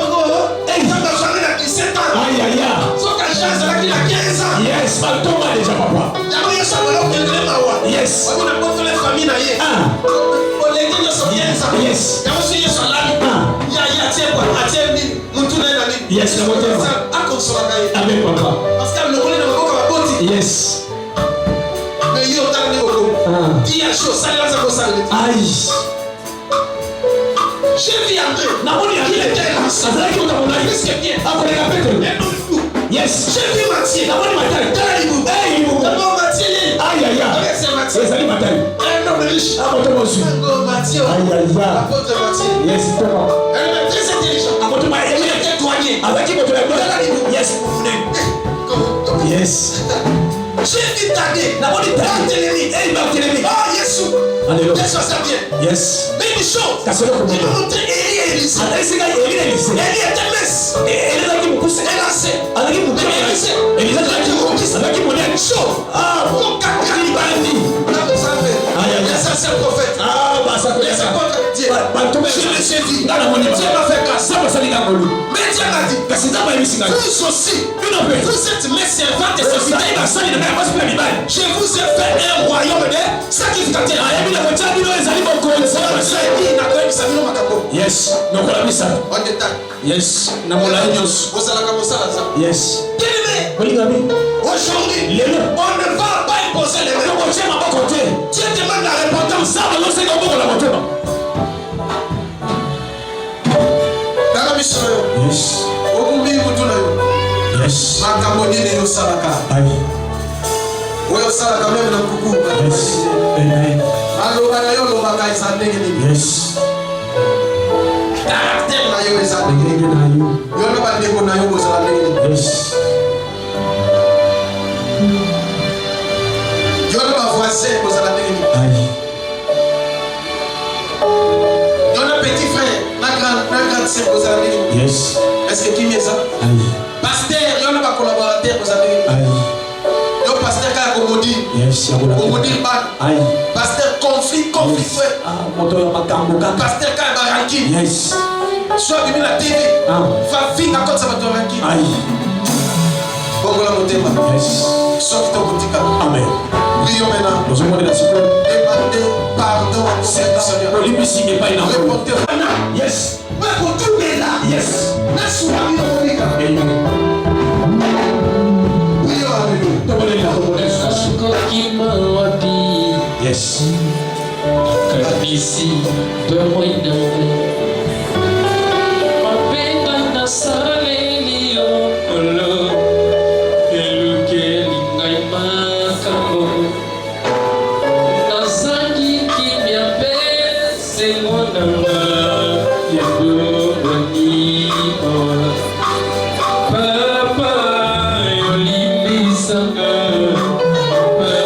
Et il a 17 ans. Aïe, aïe, aïe. Sauf que Jacques Azalaki il a 15 ans. Yes. Thomas déjà papa. D'abord, il y a son malheur qui est mawa. Yes. On a pas les familles naïe. Ah. On les dit son 15 ans. Yes. Il y a aussi son lami. Ah. Il y a tiens quoi? A tiens mille. Moutouna et nani. Yes, le moteur. A comme sur la cahier. Avec papa. Parce que le volet de l'eau comme un boti. Yes. Mais il y a autant de l'eau. Ah. Il y a chaud. Ça là, ça va ça. Aïe. J'ai vu André. Namoni Il était là. Azalaki Otamona. Qu'est-ce que bien? Ah, vous les rappelez? Yes. J'ai vu Mathieu. Namoni Matari. Dans l'Ibou. Hey, Ibou. D'abord Mathieu. Aïe, aïe, aïe. Regarde, c'est Mathieu. Ezali Matari. Un homme riche. Ah, mon Thomas aussi. Mathieu. Aïe, aïe, aïe. L'apôtre Mathieu. Yes, Thomas. Elle est très intelligente. Ah, mon Thomas. Il était douanier. Azalaki Otamona. Yes, vous venez. Yes. J'ai vu Tadé. Namoni Tari. Barthélemy. Hey, Barthélemy. Oh, Yeshua. Alléluia. Qu'est-ce que ça vient? Yes. Mais une chose. Kasolo Tu Komona. veux montrer Élie et Élisée. Azalaki Sika Eli na Elise. Élie était mince. Elizaki Mukuse. Elle a assez. Azalaki Mukuse. Elizaki Mukuse. Azalaki Mukuse. Chaud. Ah, Mon caca. il va le dire. Là, vous savez. Aïe, aïe, aïe. Ça, c'est un prophète. Ah, bah ça peut Les être ça. apôtres Dieu. Je l'ai suivi. Dans la monnaie. Dieu m'a fait grâce. Ça va salir dans le loup. Mais Dieu m'a dit. Parce que c'est pas émis. Vous aussi. Une autre. Vous êtes mes servantes et Ça serviteurs. y va salir dans la monnaie. Je vous ai fait un royaume de sacrificateurs. Yes. Donc on a mis ça. En détail. Yes. Na mola nyos. Vous allez commencer à ça. Yes. Bien-aimé, Polygamy. aujourd'hui, Lélo. on ne va pas imposer les mains. Donc on tient ma pas compter. Dieu demande la repentance. Ça va lancer comme beaucoup la montée. Dans la mission, Yes. okumbi mutuna yo. Yes. Makambo nini yo salaka. Aïe. Oyo salaka même na kuku. Yes. Amen. Aloba na yo lobaka eza ndenge nini. Yes. Caractère na yo eza ndenge nini. Ndenge na yo. Yo na bandeko na yo bozala ndenge nini. Yes. Yo na bavoisin bozala ndenge nini. Aïe. Yo na petit frère na grande sœur bozala ndenge nini. Yes. Est-ce que kimi eza? Aïe. Pasteur yo na ba collaborateur bozala ndenge nini. Aïe. Yo pasteur kaka komodi. Yes. Yabola. Komodi ban. Aïe. Pasteur conflit frère. Ah, moto ya makambo kaka. Pasteur kaka ba ranking. Yes. Soit bimi na TV. Ah. Va vite à cause de votre ranking. Aïe. Bongo la motema. Yes. Sauf ton boutique. Amen. Prions maintenant. Nous avons la cyclone. Demandez pardon à C'est Seigneur. Olympus n'est pas une enfant. Répondez. Yes. Mais pour tout est là. Yes. Laisse-moi vivre mon état. Amen. Prions avec nous. Tomoleli na tomoleli na shi. Kokima wapi Yes. kabisi tomoina mapenda nasaleli yo kolo elukeli ngai makambo nazangi kimia mpe sengo nanga yeboboni papa yolimbisanga papa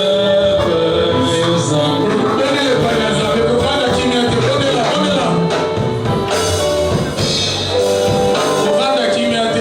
yozanga Donnez le pain à Zambé. Kovanda kimia te. Donnez-la. Donnez-la. Kovanda kimia te.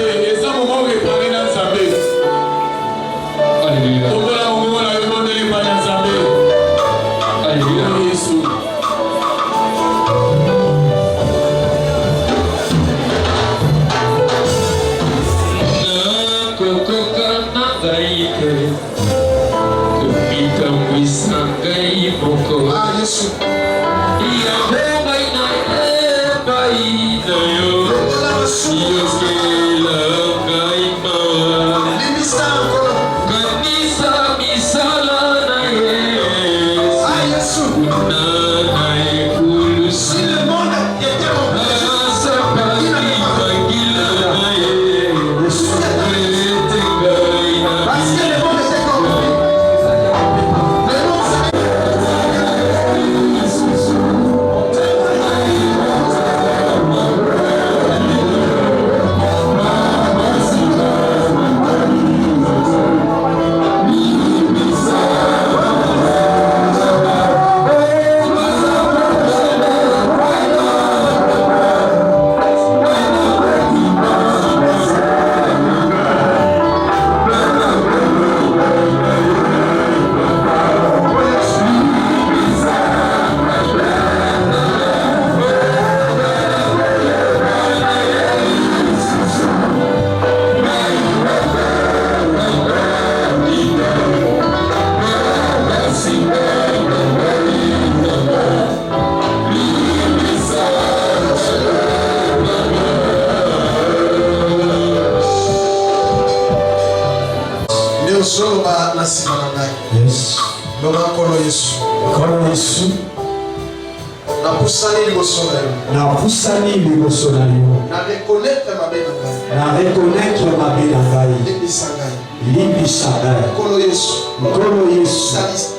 Yesu. napusani liboso na yo. Napusani liboso na yo. Na reconnaître mabe na ngai. Na reconnaître mabe na ngai. Limbisa ngai. Limbisa ngai. Nkolo Yesu. Nkolo Yesu. Salisa.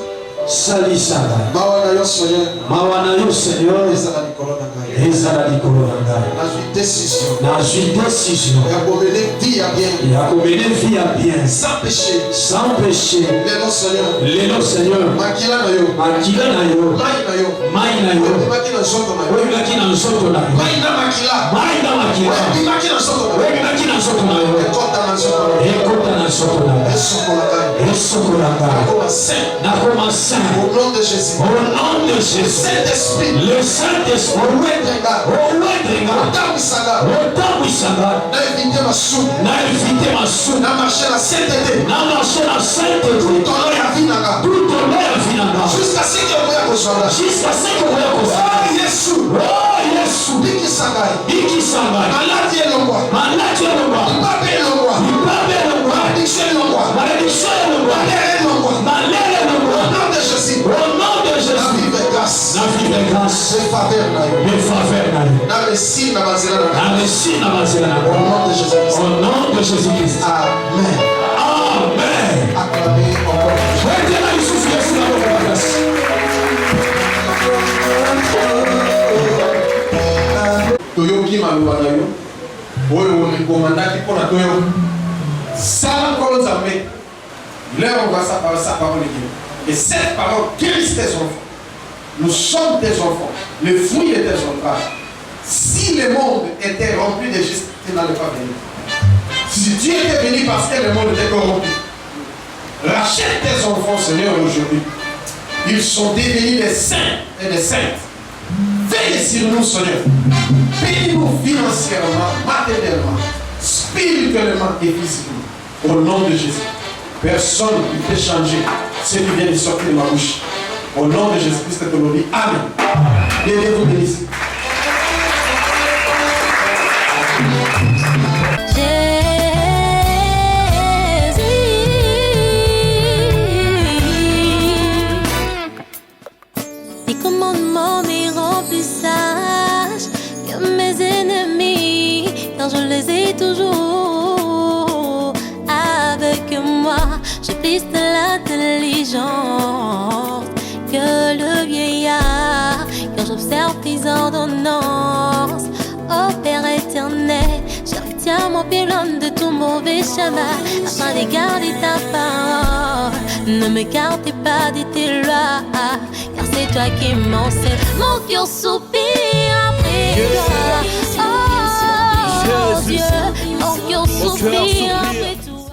Salisa ngai. Mawa na yo Seigneur. Mawa na yo Seigneur. Ezala likolo na ngai. Ezala likolo na ngai. Nazwi décision. Nazwi décision. Ya komene vie ya bien. Ya komene vie ya bien. Sans péché. Sans péché. Lelo Seigneur. Lelo Seigneur. Makila na yo. Makila na yo. Mai na yo. Mai na yo. Oyebimaki na nzoto na yo. Oyebimaki na nzoto na yo. Mai na makila. Mai na makila. Oyebimaki na nzoto na yo. Oyebimaki na nzoto na yo. Ekota na nzoto na yo. Ekota na nzoto na yo. Esokola ngai. Esokola ngai. Nakoma saint. Nakoma saint. Au nom de Jésus. Au nom de Jésus. Saint-Esprit. Le Saint-Esprit. Owedrenga. Owedrenga. Otambwisanga. Otambwisanga. Na éviter ma soupe. Na éviter ma soupe. Na marcher la sainteté. Na marcher la sainteté. Tout en ya vie nanga. Tout en ya vie nanga. Jusqu'à ce que okoya kozwanga. Jusqu'à ce que okoya kozwanga. Oh Yesu. Oh Yesu. Bikisanga. Bikisanga. Maladi elongwa. Maladi elongwa. Lipape elongwa. Lipape elongwa. Malédiction elongwa. Malédiction elongwa. Malere elongwa. Malere elongwa. Au nom de Jésus. Au nom de Na Jésus. vive grâce. Na vive grâce. Se faveur na yo. Me faveur na yo. Na messi na banzela na. Na messi na banzela na. Au nom de Jésus-Christ. Au nom de Jésus-Christ. Amen. Amen. Acclamez encore. Retenez le souffle de la grâce. Toyoki maluba na yo. Oyo rekomandaki mpona toyo. Sala nkolo nzambe. Là on va sa parole de Dieu. Et cette parole guérisse tes enfants. Nous sommes tes enfants. Le fruit de tes entrailles. Si le monde était rempli de justice, tu n'allais pas venir. Si tu étais venu parce que le monde était corrompu, rachète tes enfants, Seigneur, aujourd'hui. Ils sont devenus des saints et des saintes. Veille sur nous, Seigneur. Bénis-nous financièrement, matériellement, spirituellement et physiquement. Au nom de Jésus. Personne ne peut changer ce qui vient de sortir de ma bouche. Au nom de Jésus-Christ, que l'on dit Amen. Dieu vous bénisse. Tes commandements m'iront plus sages que mes ennemis, car je les ai toujours avec moi. J'ai plus de l'intelligence que le vieillard, car j'observe tes ordonnances. Ô Père éternel, je retiens mon pylône de tout mauvais chemin, afin de garder ta parole. Ne m'écartez pas de tes lois, car c'est toi qui m'enseignes. Mon cœur soupire après toi. Oh Dieu, mon cœur soupire